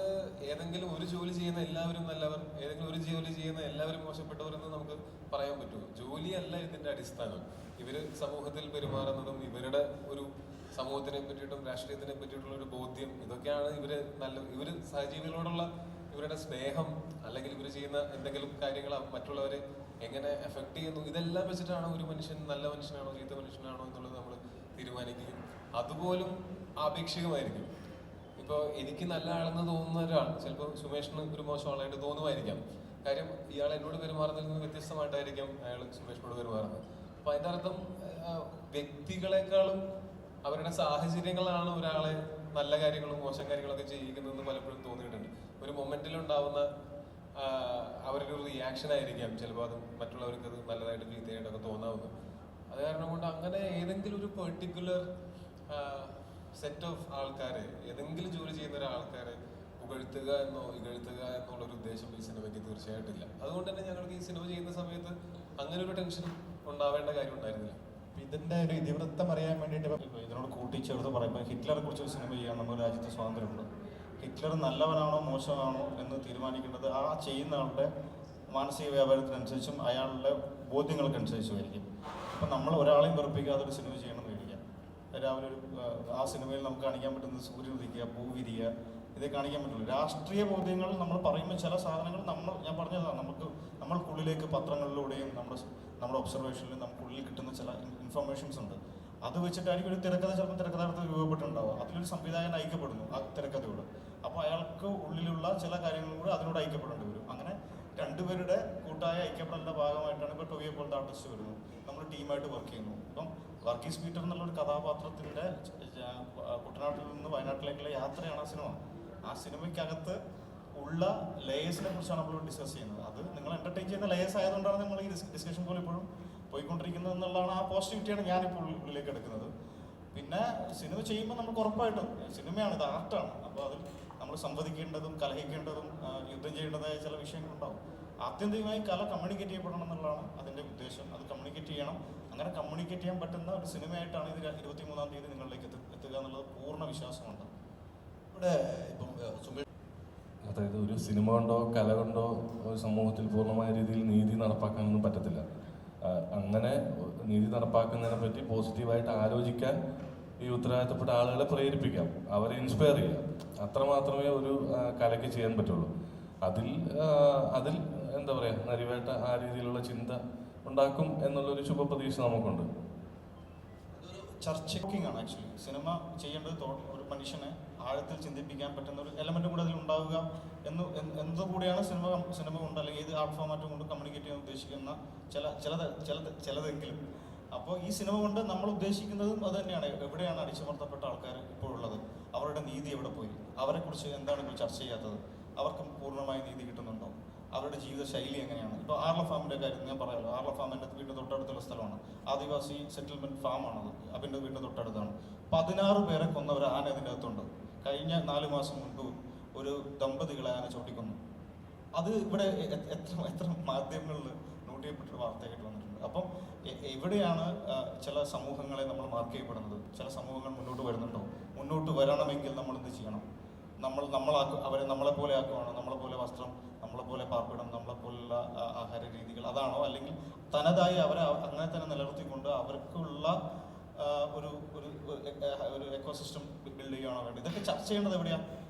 ഏതെങ്കിലും ഒരു ജോലി ചെയ്യുന്ന എല്ലാവരും നല്ലവർ, ഏതെങ്കിലും ഒരു ജോലി ചെയ്യുന്ന എല്ലാവരും മോശപ്പെട്ടവർ എന്ന് നമുക്ക് പറയാൻ പറ്റുമോ? ജോലിയല്ല ഇതിന്റെ അടിസ്ഥാനം. ഇവര് സമൂഹത്തിൽ പെരുമാറുന്നതും ഇവരുടെ ഒരു സമൂഹത്തിനെ പറ്റിയിട്ടും രാഷ്ട്രീയത്തിനെ പറ്റിയിട്ടുള്ള ഒരു ബോധ്യം, ഇതൊക്കെയാണ് ഇവര് സഹജീവികളോടുള്ള ഇവരുടെ സ്നേഹം, അല്ലെങ്കിൽ ഇവർ ചെയ്യുന്ന എന്തെങ്കിലും കാര്യങ്ങൾ മറ്റുള്ളവരെ എങ്ങനെ എഫക്ട് ചെയ്യുന്നു, ഇതെല്ലാം വെച്ചിട്ടാണ് ഒരു മനുഷ്യൻ നല്ല മനുഷ്യനാണോ ചീത്ത മനുഷ്യനാണോ എന്നുള്ളത് നമ്മൾ തീരുമാനിക്കുകയും അതുപോലും ആപേക്ഷികമായിരിക്കും. ഇപ്പോൾ എനിക്ക് നല്ല ആളെന്ന് തോന്നുന്ന ഒരാൾ ചിലപ്പോൾ സുമേഷിന് ഒരു മോശം ആളായിട്ട് തോന്നുമായിരിക്കാം. കാര്യം ഇയാൾ എന്നോട് പെരുമാറുന്നതിൽ നിന്ന് വ്യത്യസ്തമായിട്ടായിരിക്കും അയാൾ സുമേഷിനോട് പെരുമാറുന്നത്. അപ്പൊ അതിന്റെ അർത്ഥം വ്യക്തികളെക്കാളും അവരുടെ സാഹചര്യങ്ങളാണ് ഒരാളെ നല്ല കാര്യങ്ങളും മോശം കാര്യങ്ങളൊക്കെ ചെയ്യിക്കുന്നതെന്ന് പലപ്പോഴും തോന്നിയിട്ടുണ്ട്. ഒരു മൊമെന്റിൽ ഉണ്ടാവുന്ന അവരുടെ ഒരു റിയാക്ഷൻ ആയിരിക്കാം ചിലപ്പോൾ അത് മറ്റുള്ളവർക്ക് അത് നല്ലതായിട്ട് ഫീൽ ചെയ്യാനൊക്കെ തോന്നാവുന്നത്. അത് കാരണം കൊണ്ട് അങ്ങനെ ഏതെങ്കിലും ഒരു പെർട്ടിക്കുലർ സെറ്റ് ഓഫ് ആൾക്കാരെ, ഏതെങ്കിലും ജോലി ചെയ്യുന്ന ഒരാൾക്കാരെ പുകഴ്ത്തുക എന്നോ ഇകഴ്ത്തുക എന്നുള്ളൊരു ഉദ്ദേശം ഈ സിനിമയ്ക്ക് തീർച്ചയായിട്ടില്ല. അതുകൊണ്ട് തന്നെ ഞങ്ങൾക്ക് ഈ സിനിമ ചെയ്യുന്ന സമയത്ത് അങ്ങനെ ഒരു ടെൻഷൻ ഉണ്ടാവേണ്ട കാര്യം ഉണ്ടായിരുന്നില്ല. ഇതിന്റെ ഒരു ഇതിവൃത്തം അറിയാൻ വേണ്ടിയിട്ട് ഇതിനോട് കൂട്ടിച്ചേർത്ത് പറയുമ്പോൾ ഹിറ്റ്ലറെ കുറിച്ച് ഒരു സിനിമ ചെയ്യാൻ നമ്മുടെ രാജ്യത്ത് സ്വാതന്ത്ര്യമുണ്ട്. ഹിറ്റ്ലർ നല്ലവനാണോ മോശമാണോ എന്ന് തീരുമാനിക്കേണ്ടത് ആ ചെയ്യുന്ന ആളുടെ മാനസിക വ്യാപാരത്തിനനുസരിച്ചും അയാളുടെ ബോധ്യങ്ങൾക്കനുസരിച്ചുമായിരിക്കും. അപ്പം നമ്മൾ ഒരാളെയും വെറുപ്പിക്കാതെ ഒരു സിനിമ ചെയ്യണമെന്ന് വിചാരിക്കാം. രാവിലെ ഒരു ആ സിനിമയിൽ നമുക്ക് കാണിക്കാൻ പറ്റുന്നത് സൂര്യൻ ഉദിക്കുക, പൂ വിരിയുക, ഇതേ കാണിക്കാൻ പറ്റുള്ളൂ. രാഷ്ട്രീയ ബോധ്യങ്ങൾ നമ്മൾ പറയുമ്പോൾ ചില സാധനങ്ങൾ ഞാൻ പറഞ്ഞതാണ്, നമ്മൾക്കുള്ളിലേക്ക് പത്രങ്ങളിലൂടെയും നമ്മുടെ ഒബ്സർവേഷനിലും നമുക്കുള്ളിൽ കിട്ടുന്ന ചില ഇൻഫർമേഷൻസ് ഉണ്ട്. അത് വെച്ചിട്ടായിരിക്കും ഒരു തിരക്കഥ ചിലപ്പോൾ തിരക്കഥാർത്ഥത്തിൽ രൂപപ്പെട്ടുണ്ടാവുക. അതിലൊരു സംവിധായകൻ ഐക്യപ്പെടുന്നു ആ തിരക്കഥയോട്. അപ്പോൾ അയാൾക്ക് ഉള്ളിലുള്ള ചില കാര്യങ്ങളും കൂടെ അതിനോട് ഐക്യപ്പെടേണ്ടി വരും. അങ്ങനെ രണ്ടുപേരുടെ കൂട്ടായ ഐക്യപ്പെടലിൻ്റെ ഭാഗമായിട്ടാണ് ഇപ്പോൾ ടോവിയെ പോലത്തെ ആർട്ടിസ്റ്റ് വരുന്നത്. നമ്മൾ ടീമായിട്ട് വർക്ക് ചെയ്യുന്നു. ഇപ്പം വർഗീസ് പീറ്റർ എന്നുള്ളൊരു കഥാപാത്രത്തിൻ്റെ കുട്ടനാട്ടിൽ നിന്ന് വയനാട്ടിലേക്കുള്ള യാത്രയാണ് ആ സിനിമ. ആ സിനിമയ്ക്കകത്ത് ഉള്ള ലേയേഴ്സിനെ കുറിച്ചാണ് നമ്മൾ ഡിസ്കസ് ചെയ്യുന്നത്. അത് നിങ്ങൾ എൻ്റർടൈൻ ചെയ്യുന്ന ലേയേഴ്സ് ആയതുകൊണ്ടാണ് നമ്മൾ ഈ ഡിസ്കഷൻ പോലെ ഇപ്പോഴും പോയിക്കൊണ്ടിരിക്കുന്നത് എന്നുള്ളതാണ്. ആ പോസിറ്റിവിറ്റിയാണ് ഞാനിപ്പോൾ ഉള്ളിലേക്ക് എടുക്കുന്നത്. പിന്നെ സിനിമ ചെയ്യുമ്പോൾ നമുക്ക് ഉറപ്പായിട്ടും സിനിമയാണ്, ഇത് ആർട്ടാണ്. അപ്പോൾ അതിൽ നമ്മൾ സംവദിക്കേണ്ടതും കലഹിക്കേണ്ടതും യുദ്ധം ചെയ്യേണ്ടതായ ചില വിഷയങ്ങളുണ്ടാവും. ആത്യന്തികമായി കല കമ്മ്യൂണിക്കേറ്റ് ചെയ്യപ്പെടണം എന്നുള്ളതാണ് അതിൻ്റെ ഉദ്ദേശം. അത് കമ്മ്യൂണിക്കേറ്റ് ചെയ്യണം. അങ്ങനെ കമ്മ്യൂണിക്കേറ്റ് ചെയ്യാൻ പറ്റുന്ന ഒരു സിനിമയായിട്ടാണ് ഇത് 23-ാം തീയതി നിങ്ങളിലേക്ക് എത്തുക എന്നുള്ളത് പൂർണ്ണ വിശ്വാസമുണ്ട്. ഇവിടെ ഇപ്പം അതായത് ഒരു സിനിമ കൊണ്ടോ കല കൊണ്ടോ ഒരു സമൂഹത്തിൽ പൂർണ്ണമായ രീതിയിൽ നീതി നടപ്പാക്കാനൊന്നും പറ്റത്തില്ല. അങ്ങനെ നീതി നടപ്പാക്കുന്നതിനെ പറ്റി പോസിറ്റീവായിട്ട് ആലോചിക്കാൻ ഈ ഉത്തരവാദിത്തപ്പെട്ട ആളുകളെ പ്രേരിപ്പിക്കാം, അവരെ ഇൻസ്പയർ ചെയ്യാം. അത്രമാത്രമേ ഒരു കലയ്ക്ക് ചെയ്യാൻ പറ്റുള്ളൂ. അതിൽ എന്താ പറയുക, നരിവേട്ട ആ രീതിയിലുള്ള ചിന്ത ഉണ്ടാക്കും എന്നുള്ളൊരു ശുഭപ്രതീക്ഷ നമുക്കുണ്ട്. ചർച്ചയ്ക്കിംഗ് ആണ് ആക്ച്വലി സിനിമ ചെയ്യേണ്ടത്. ഒരു മനുഷ്യനെ ആഴത്തിൽ ചിന്തിപ്പിക്കാൻ പറ്റുന്ന ഒരു എലമെൻറ്റും കൂടെ അതിൽ ഉണ്ടാവുക എന്തുകൂടിയാണ് സിനിമ കൊണ്ട് അല്ലെങ്കിൽ ഏത് ആർട്ട് ഫോമാറ്റും കൊണ്ട് കമ്മ്യൂണിക്കേറ്റ് ചെയ്യാൻ ഉദ്ദേശിക്കുന്ന ചിലതെങ്കിലും. അപ്പോൾ ഈ സിനിമ കൊണ്ട് നമ്മൾ ഉദ്ദേശിക്കുന്നതും അത് തന്നെയാണ്. എവിടെയാണ് അടിച്ചമർത്തപ്പെട്ട ആൾക്കാർ ഇപ്പോഴുള്ളത്, അവരുടെ നീതി എവിടെ പോയി, അവരെക്കുറിച്ച് എന്താണ് ഇപ്പോൾ ചർച്ച ചെയ്യാത്തത്, അവർക്ക് പൂർണ്ണമായി നീതി കിട്ടുന്നുണ്ടോ, അവരുടെ ജീവിത ശൈലി എങ്ങനെയാണ്. ഇപ്പോൾ ആർല ഫാമിൻ്റെ കാര്യം ഞാൻ പറയാമല്ലോ. ആർല ഫാം എൻ്റെ വീടിൻ്റെ തൊട്ടടുത്തുള്ള സ്ഥലമാണ്. ആദിവാസി സെറ്റിൽമെൻറ്റ് ഫാമാണത്. അതിൻ്റെ വീടിൻ്റെ തൊട്ടടുത്താണ്. 16 പേരെ കൊന്ന ഒരു ആന അതിൻ്റെ അകത്തുണ്ട്. കഴിഞ്ഞ 4 മാസം മുൻപ് ഒരു ദമ്പതികളെ ആന ചവിട്ടിക്കൊന്നു. അത് ഇവിടെ എത്ര മാധ്യമങ്ങളിൽ നോട്ട് ചെയ്യപ്പെട്ടൊരു വാർത്തയായിട്ട് വന്നിട്ടുണ്ട്. അപ്പം എവിടെയാണ് ചില സമൂഹങ്ങളെ നമ്മൾ മാർക്ക് ചെയ്യപ്പെടുന്നത്? ചില സമൂഹങ്ങൾ മുന്നോട്ട് വരുന്നുണ്ടോ? മുന്നോട്ട് വരണമെങ്കിൽ നമ്മൾ എന്ത് ചെയ്യണം? അവരെ നമ്മളെപ്പോലെ ആക്കുവാണോ? നമ്മളെപ്പോലെ വസ്ത്രം, നമ്മളെപ്പോലെ പാർപ്പിടം, നമ്മളെപ്പോലുള്ള ആഹാര രീതികൾ അതാണോ? അല്ലെങ്കിൽ തനതായി അവരെ അങ്ങനെ തന്നെ നിലനിർത്തിക്കൊണ്ട് അവർക്കുള്ള ഒരു എക്കോസിസ്റ്റം ബിൽഡ് ചെയ്യുകയാണോ വേണ്ടത്? ഇതൊക്കെ ചർച്ച ചെയ്യേണ്ടത് എവിടെയാണ്?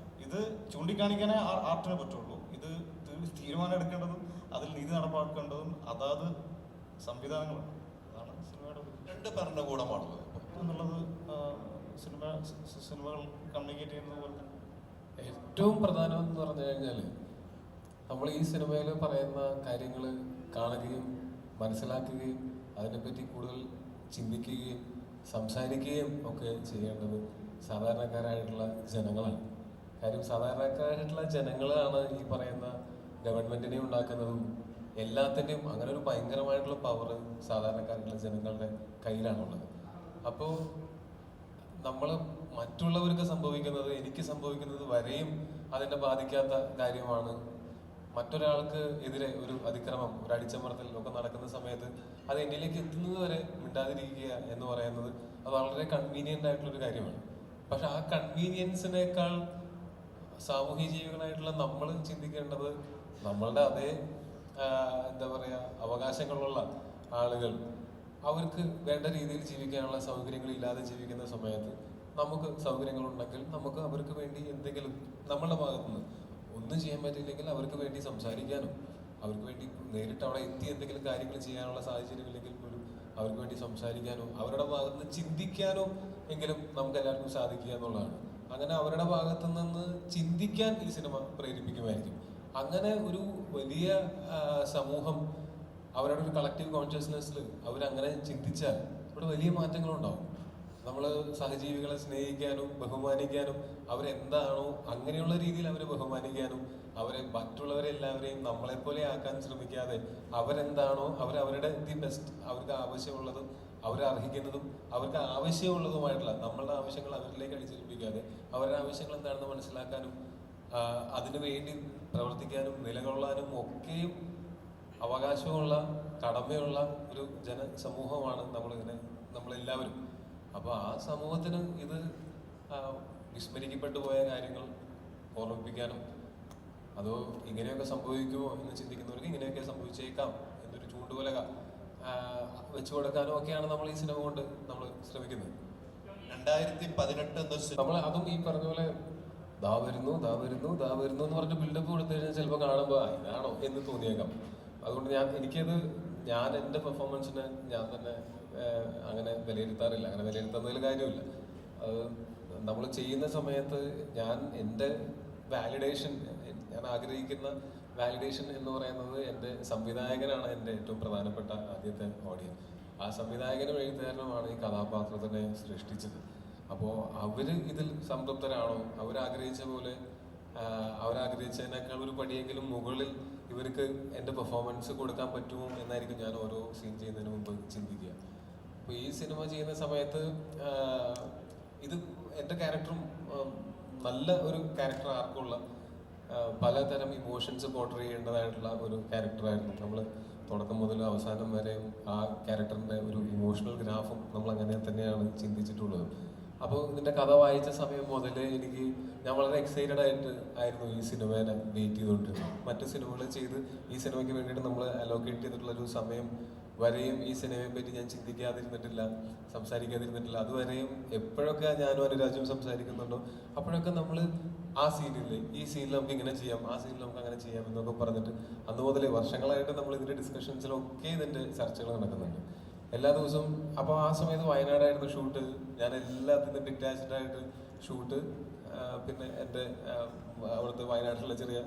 ഇത് ചൂണ്ടിക്കാണിക്കാനേ ആർട്ടിന് പറ്റുള്ളൂ. ഇത് തീരുമാനം എടുക്കേണ്ടതും അതിൽ നീതി നടപ്പാക്കേണ്ടതും അതാത് സംവിധാനങ്ങളാണ്. അതാണ് സിനിമയുടെ 2 ഭരണകൂടമാണല്ലോ എന്നുള്ളത്. സിനിമകൾ കമ്മ്യൂണിക്കേറ്റ് ചെയ്യുന്നത് പോലെ തന്നെ ഏറ്റവും പ്രധാനം എന്ന് പറഞ്ഞു കഴിഞ്ഞാൽ നമ്മൾ ഈ സിനിമയിൽ പറയുന്ന കാര്യങ്ങൾ കാണുകയും മനസ്സിലാക്കുകയും അതിനെപ്പറ്റി കൂടുതൽ ചിന്തിക്കുകയും സംസാരിക്കുകയും ഒക്കെ ചെയ്യേണ്ടത് സാധാരണക്കാരായിട്ടുള്ള ജനങ്ങളാണ്. കാര്യം സാധാരണക്കാരായിട്ടുള്ള ജനങ്ങളാണ് ഈ പറയുന്ന ഗവൺമെൻറ്റിനെ ഉണ്ടാക്കുന്നതും എല്ലാത്തിൻ്റെയും. അങ്ങനെ ഒരു ഭയങ്കരമായിട്ടുള്ള പവർ സാധാരണക്കാരായിട്ടുള്ള ജനങ്ങളുടെ കയ്യിലാണുള്ളത്. അപ്പോൾ നമ്മൾ മറ്റുള്ളവർക്ക് സംഭവിക്കുന്നത് എനിക്ക് സംഭവിക്കുന്നത് വരെയും അതിനെ ബാധിക്കാത്ത കാര്യമാണ്. മറ്റൊരാൾക്ക് എതിരെ ഒരു അതിക്രമം, ഒരു അടിച്ചമർത്തൽ ഒക്കെ നടക്കുന്ന സമയത്ത് അത് എന്നിലേക്ക് എത്തുന്നത് വരെ മിണ്ടാതിരിക്കുക എന്ന് പറയുന്നത് അത് വളരെ കൺവീനിയൻ്റ് ആയിട്ടുള്ളൊരു കാര്യമാണ്. പക്ഷെ ആ കൺവീനിയൻസിനേക്കാൾ സാമൂഹ്യ ജീവികളായിട്ടുള്ള നമ്മൾ ചിന്തിക്കേണ്ടത് നമ്മളുടെ അതേ എന്താ പറയുക അവകാശങ്ങളുള്ള ആളുകൾ അവർക്ക് വേണ്ട രീതിയിൽ ജീവിക്കാനുള്ള സൗകര്യങ്ങളില്ലാതെ ജീവിക്കുന്ന സമയത്ത് നമുക്ക് സൗകര്യങ്ങളുണ്ടെങ്കിൽ നമുക്ക് അവർക്ക് വേണ്ടി എന്തെങ്കിലും നമ്മളുടെ ഭാഗത്തുനിന്ന് ഒന്നും ചെയ്യാൻ പറ്റില്ലെങ്കിൽ അവർക്ക് വേണ്ടി സംസാരിക്കാനും അവർക്ക് വേണ്ടി നേരിട്ട് അവിടെ എത്തി എന്തെങ്കിലും കാര്യങ്ങൾ ചെയ്യാനുള്ള സാഹചര്യമില്ലെങ്കിൽ പോലും അവർക്ക് വേണ്ടി സംസാരിക്കാനോ അവരുടെ ഭാഗത്തുനിന്ന് ചിന്തിക്കാനോ എങ്കിലും നമുക്ക് എല്ലാവർക്കും സാധിക്കുക എന്നുള്ളതാണ്. അങ്ങനെ അവരുടെ ഭാഗത്തു നിന്ന് ചിന്തിക്കാൻ ഈ സിനിമ പ്രേരിപ്പിക്കുമായിരിക്കും. അങ്ങനെ ഒരു വലിയ സമൂഹം അവരുടെ ഒരു കളക്റ്റീവ് കോൺഷ്യസ്നെസ്സിൽ അവരങ്ങനെ ചിന്തിച്ചാൽ ഇവിടെ വലിയ മാറ്റങ്ങളുണ്ടാവും. നമ്മൾ സഹജീവികളെ സ്നേഹിക്കാനും ബഹുമാനിക്കാനും അവരെന്താണോ അങ്ങനെയുള്ള രീതിയിൽ അവരെ ബഹുമാനിക്കാനും മറ്റുള്ളവരെ എല്ലാവരെയും നമ്മളെപ്പോലെ ആക്കാൻ ശ്രമിക്കാതെ അവരെന്താണോ അവരുടെ ദി ബെസ്റ്റ്, അവർക്ക് ആവശ്യമുള്ളതും അവരർഹിക്കുന്നതും അവർക്ക് ആവശ്യമുള്ളതുമായിട്ടുള്ള നമ്മളുടെ ആവശ്യങ്ങൾ അവരിലേക്ക് അടിച്ചേൽപ്പിക്കാതെ അവരുടെ ആവശ്യങ്ങൾ എന്താണെന്ന് മനസ്സിലാക്കാനും അതിനു വേണ്ടി പ്രവർത്തിക്കാനും നിലകൊള്ളാനും ഒക്കെയും അവകാശമുള്ള കടമയുള്ള ഒരു ജനസമൂഹമാണ് നമ്മളെല്ലാവരും. അപ്പോൾ ആ സമൂഹത്തിന് ഇത് വിസ്മരിക്കപ്പെട്ടു പോയ കാര്യങ്ങൾ ഓർമ്മിപ്പിക്കാനും അതോ ഇങ്ങനെയൊക്കെ സംഭവിക്കുമോ എന്ന് ചിന്തിക്കുന്നവർക്ക് ഇങ്ങനെയൊക്കെ സംഭവിച്ചേക്കാം എന്നൊരു ചൂണ്ടുപലക വെച്ചു കൊടുക്കാനും ഒക്കെയാണ് നമ്മൾ ഈ സിനിമ കൊണ്ട് നമ്മൾ ശ്രമിക്കുന്നത്. 2018 നമ്മൾ അതും ഈ പറഞ്ഞ പോലെ ദാ വരുന്നു എന്ന് പറഞ്ഞ് ബിൽഡപ്പ് കൊടുത്തു കഴിഞ്ഞാൽ ചിലപ്പോൾ കാണുമ്പോൾ ഇതാണോ എന്ന് തോന്നിയേക്കാം. അതുകൊണ്ട് ഞാൻ എൻ്റെ പെർഫോമൻസിനെ ഞാൻ തന്നെ അങ്ങനെ വിലയിരുത്താറില്ല. അങ്ങനെ വിലയിരുത്തുന്നതിൽ കാര്യമില്ല. അത് നമ്മൾ ചെയ്യുന്ന സമയത്ത് എൻ്റെ വാലിഡേഷൻ, ഞാൻ ആഗ്രഹിക്കുന്ന വാലിഡേഷൻ എന്ന് പറയുന്നത് എൻ്റെ സംവിധായകനാണ് എൻ്റെ ഏറ്റവും പ്രധാനപ്പെട്ട ആദ്യത്തെ ഓഡിയൻസ്. ആ സംവിധായകനും എഴുത്തുകാരനുമാണ് ഈ കഥാപാത്രത്തിനെ സൃഷ്ടിച്ചത്. അപ്പോൾ അവര് ഇതിൽ സംതൃപ്തരാണോ, അവരാഗ്രഹിച്ച പോലെ അവരാഗ്രഹിച്ചതിനേക്കാൾ ഒരു പടിയെങ്കിലും മുകളിൽ ഇവർക്ക് എൻ്റെ പെർഫോമൻസ് കൊടുക്കാൻ പറ്റുമോ എന്നായിരിക്കും ഞാൻ ഓരോ സീൻ ചെയ്യുന്നതിന് മുമ്പ് ചിന്തിക്കുക. അപ്പോൾ ഈ സിനിമ ചെയ്യുന്ന സമയത്ത് ഇത് എൻ്റെ ക്യാരക്ടറും നല്ല ഒരു ക്യാരക്ടർ ആർക്കുള്ള പലതരം ഇമോഷൻസ് പോർട്രേ ചെയ്യേണ്ടതായിട്ടുള്ള ഒരു ക്യാരക്ടറായിരുന്നു. നമ്മൾ തുടക്കം മുതൽ അവസാനം വരെയും ആ ക്യാരക്ടറിൻ്റെ ഒരു ഇമോഷണൽ ഗ്രാഫും നമ്മൾ അങ്ങനെ തന്നെയാണ് ചിന്തിച്ചിട്ടുള്ളത്. അപ്പോൾ ഇതിൻ്റെ കഥ വായിച്ച സമയം മുതൽ ഞാൻ വളരെ എക്സൈറ്റഡ് ആയിരുന്നു ഈ സിനിമേനെ വെയിറ്റ് ചെയ്തുകൊണ്ടിരുന്നത്. മറ്റു സിനിമകൾ ചെയ്ത് ഈ സിനിമയ്ക്ക് വേണ്ടിയിട്ട് നമ്മൾ അലോക്കേറ്റ് ചെയ്തിട്ടുള്ളൊരു സമയം വരെയും ഈ സിനിമയെ പറ്റി ഞാൻ ചിന്തിക്കാതിരുന്നിട്ടില്ല, സംസാരിക്കാതിരുന്നിട്ടില്ല. അതുവരെയും എപ്പോഴൊക്കെ ഞാനും അനുരാജും സംസാരിക്കുന്നുണ്ടോ അപ്പോഴൊക്കെ നമ്മൾ ഈ സീനിൽ നമുക്ക് ഇങ്ങനെ ചെയ്യാം, ആ സീനിൽ നമുക്ക് അങ്ങനെ ചെയ്യാം എന്നൊക്കെ പറഞ്ഞിട്ട് അന്ന് മുതലേ വർഷങ്ങളായിട്ട് നമ്മൾ ഇതിൻ്റെ ഡിസ്കഷൻസിലൊക്കെ ഇതിൻ്റെ ചർച്ചകൾ നടക്കുന്നുണ്ട് എല്ലാ ദിവസവും. അപ്പോൾ ആ സമയത്ത് വയനാടായിരുന്നു ഷൂട്ട്. ഞാൻ എല്ലാത്തിനും ഡിറ്റാച്ച്ഡ് ആയിട്ട് ഷൂട്ട്, പിന്നെ എൻ്റെ അവിടുത്തെ വയനാട്ടിലുള്ള ചെറിയ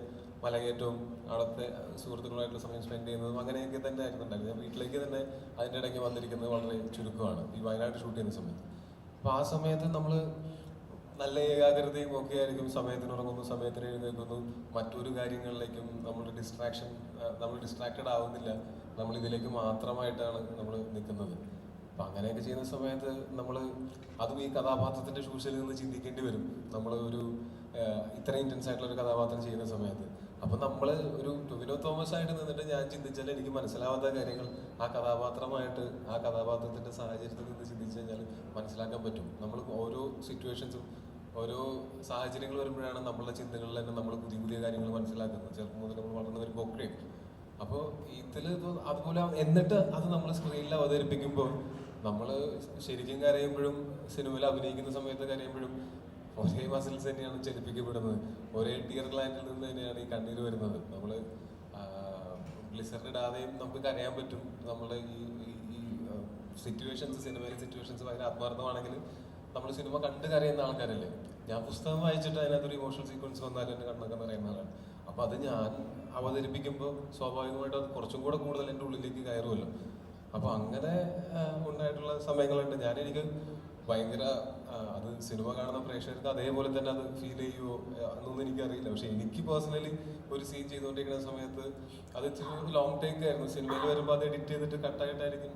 മലകയറ്റവും അവിടുത്തെ സുഹൃത്തുക്കളുമായിട്ടുള്ള സമയം സ്പെൻഡ് ചെയ്യുന്നതും അങ്ങനെയൊക്കെ തന്നെ ആയിരുന്നുണ്ടായിരുന്നു. ഞാൻ വീട്ടിലേക്ക് തന്നെ അതിൻ്റെ ഇടയ്ക്ക് വന്നിരിക്കുന്നത് വളരെ ചുരുക്കമാണ് ഈ വയനാട് ഷൂട്ട് ചെയ്യുന്ന സമയത്ത്. അപ്പോൾ ആ സമയത്ത് നമ്മൾ നല്ല ഏകാഗ്രതയും ഒക്കെ ആയിരിക്കും. സമയത്തിന് ഉറങ്ങുന്നു, സമയത്തിന് എഴുന്നേൽക്കുന്നു, മറ്റൊരു കാര്യങ്ങളിലേക്കും നമ്മൾ ഡിസ്ട്രാക്റ്റഡ് ആവുന്നില്ല. നമ്മൾ ഇതിലേക്ക് മാത്രമായിട്ടാണ് നമ്മൾ നിൽക്കുന്നത്. അപ്പം അങ്ങനെയൊക്കെ ചെയ്യുന്ന സമയത്ത് നമ്മൾ അതും ഈ കഥാപാത്രത്തിൻ്റെ ഷൂസിൽ നിന്ന് ചിന്തിക്കേണ്ടി വരും. നമ്മൾ ഇത്രയും ഇൻറ്റൻസ് ആയിട്ടുള്ള ഒരു കഥാപാത്രം ചെയ്യുന്ന സമയത്ത്. അപ്പം നമ്മൾ ഒരു ടൊവിനോ തോമസ് ആയിട്ട് നിന്നിട്ട് ഞാൻ ചിന്തിച്ചാൽ എനിക്ക് മനസ്സിലാവാത്ത കാര്യങ്ങൾ ആ കഥാപാത്രത്തിൻ്റെ സാഹചര്യത്തിൽ നിന്ന് ചിന്തിച്ചു കഴിഞ്ഞാൽ മനസ്സിലാക്കാൻ പറ്റും. നമ്മൾ ഓരോ സിറ്റുവേഷൻസും ഓരോ സാഹചര്യങ്ങൾ വരുമ്പോഴാണ് നമ്മളുടെ ചിന്തകളിൽ തന്നെ നമ്മൾ പുതിയ പുതിയ കാര്യങ്ങൾ മനസ്സിലാക്കുന്നത്. ചെറുപ്പം മുതൽ നമ്മൾ വളർന്നു വരുമ്പോൾ ഒക്കെ. അപ്പോൾ ഇതിലിപ്പോൾ അതുപോലെ എന്നിട്ട് അത് നമ്മൾ സ്ക്രീനിൽ അവതരിപ്പിക്കുമ്പോൾ നമ്മൾ ശരിക്കും കരയുമ്പോഴും സിനിമയിൽ അഭിനയിക്കുന്ന സമയത്ത് കരയുമ്പോഴും ഒരേ മസിൽസ് തന്നെയാണ് ചലിപ്പിക്കപ്പെടുന്നത്. ഒരേ ടിയർ ഗ്ലാൻഡിൽ നിന്ന് തന്നെയാണ് ഈ കണ്ണീര് വരുന്നത്. നമ്മൾ ഗ്ലിസറിൻ ഇടാതെയും നമുക്ക് കരയാൻ പറ്റും. നമ്മുടെ ഈ സിറ്റുവേഷൻസ്, സിനിമയിലെ സിറ്റുവേഷൻസ് ഭയങ്കര ആത്മാർത്ഥമാണെങ്കിൽ നമ്മൾ സിനിമ കണ്ട് കരയുന്ന ആൾക്കാരല്ലേ. ഞാൻ പുസ്തകം വായിച്ചിട്ട് അതിനകത്തൊരു ഇമോഷണൽ സീക്വൻസ് വന്നാലും എൻ്റെ കണ്ണൊക്കെ നിറയുന്ന ആളാണ്. അപ്പോൾ അത് ഞാൻ അവതരിപ്പിക്കുമ്പോൾ സ്വാഭാവികമായിട്ടും അത് കുറച്ചും കൂടെ കൂടുതൽ എൻ്റെ ഉള്ളിലേക്ക് കയറുമല്ലോ. അപ്പോൾ അങ്ങനെ ഉണ്ടായിട്ടുള്ള സമയങ്ങളുണ്ട്. എനിക്ക് ഭയങ്കര അത് സിനിമ കാണുന്ന പ്രേക്ഷകർക്ക് അതേപോലെ തന്നെ അത് ഫീൽ ചെയ്യുമോ എന്നൊന്നും എനിക്കറിയില്ല. പക്ഷെ എനിക്ക് പേഴ്സണലി ഒരു സീൻ ചെയ്തുകൊണ്ടിരിക്കുന്ന സമയത്ത് അത് ഇച്ചിരി ലോങ് ടേക്ക് ആയിരുന്നു. സിനിമയിൽ വരുമ്പോൾ അത് എഡിറ്റ് ചെയ്തിട്ട് കട്ടായിട്ടായിരിക്കും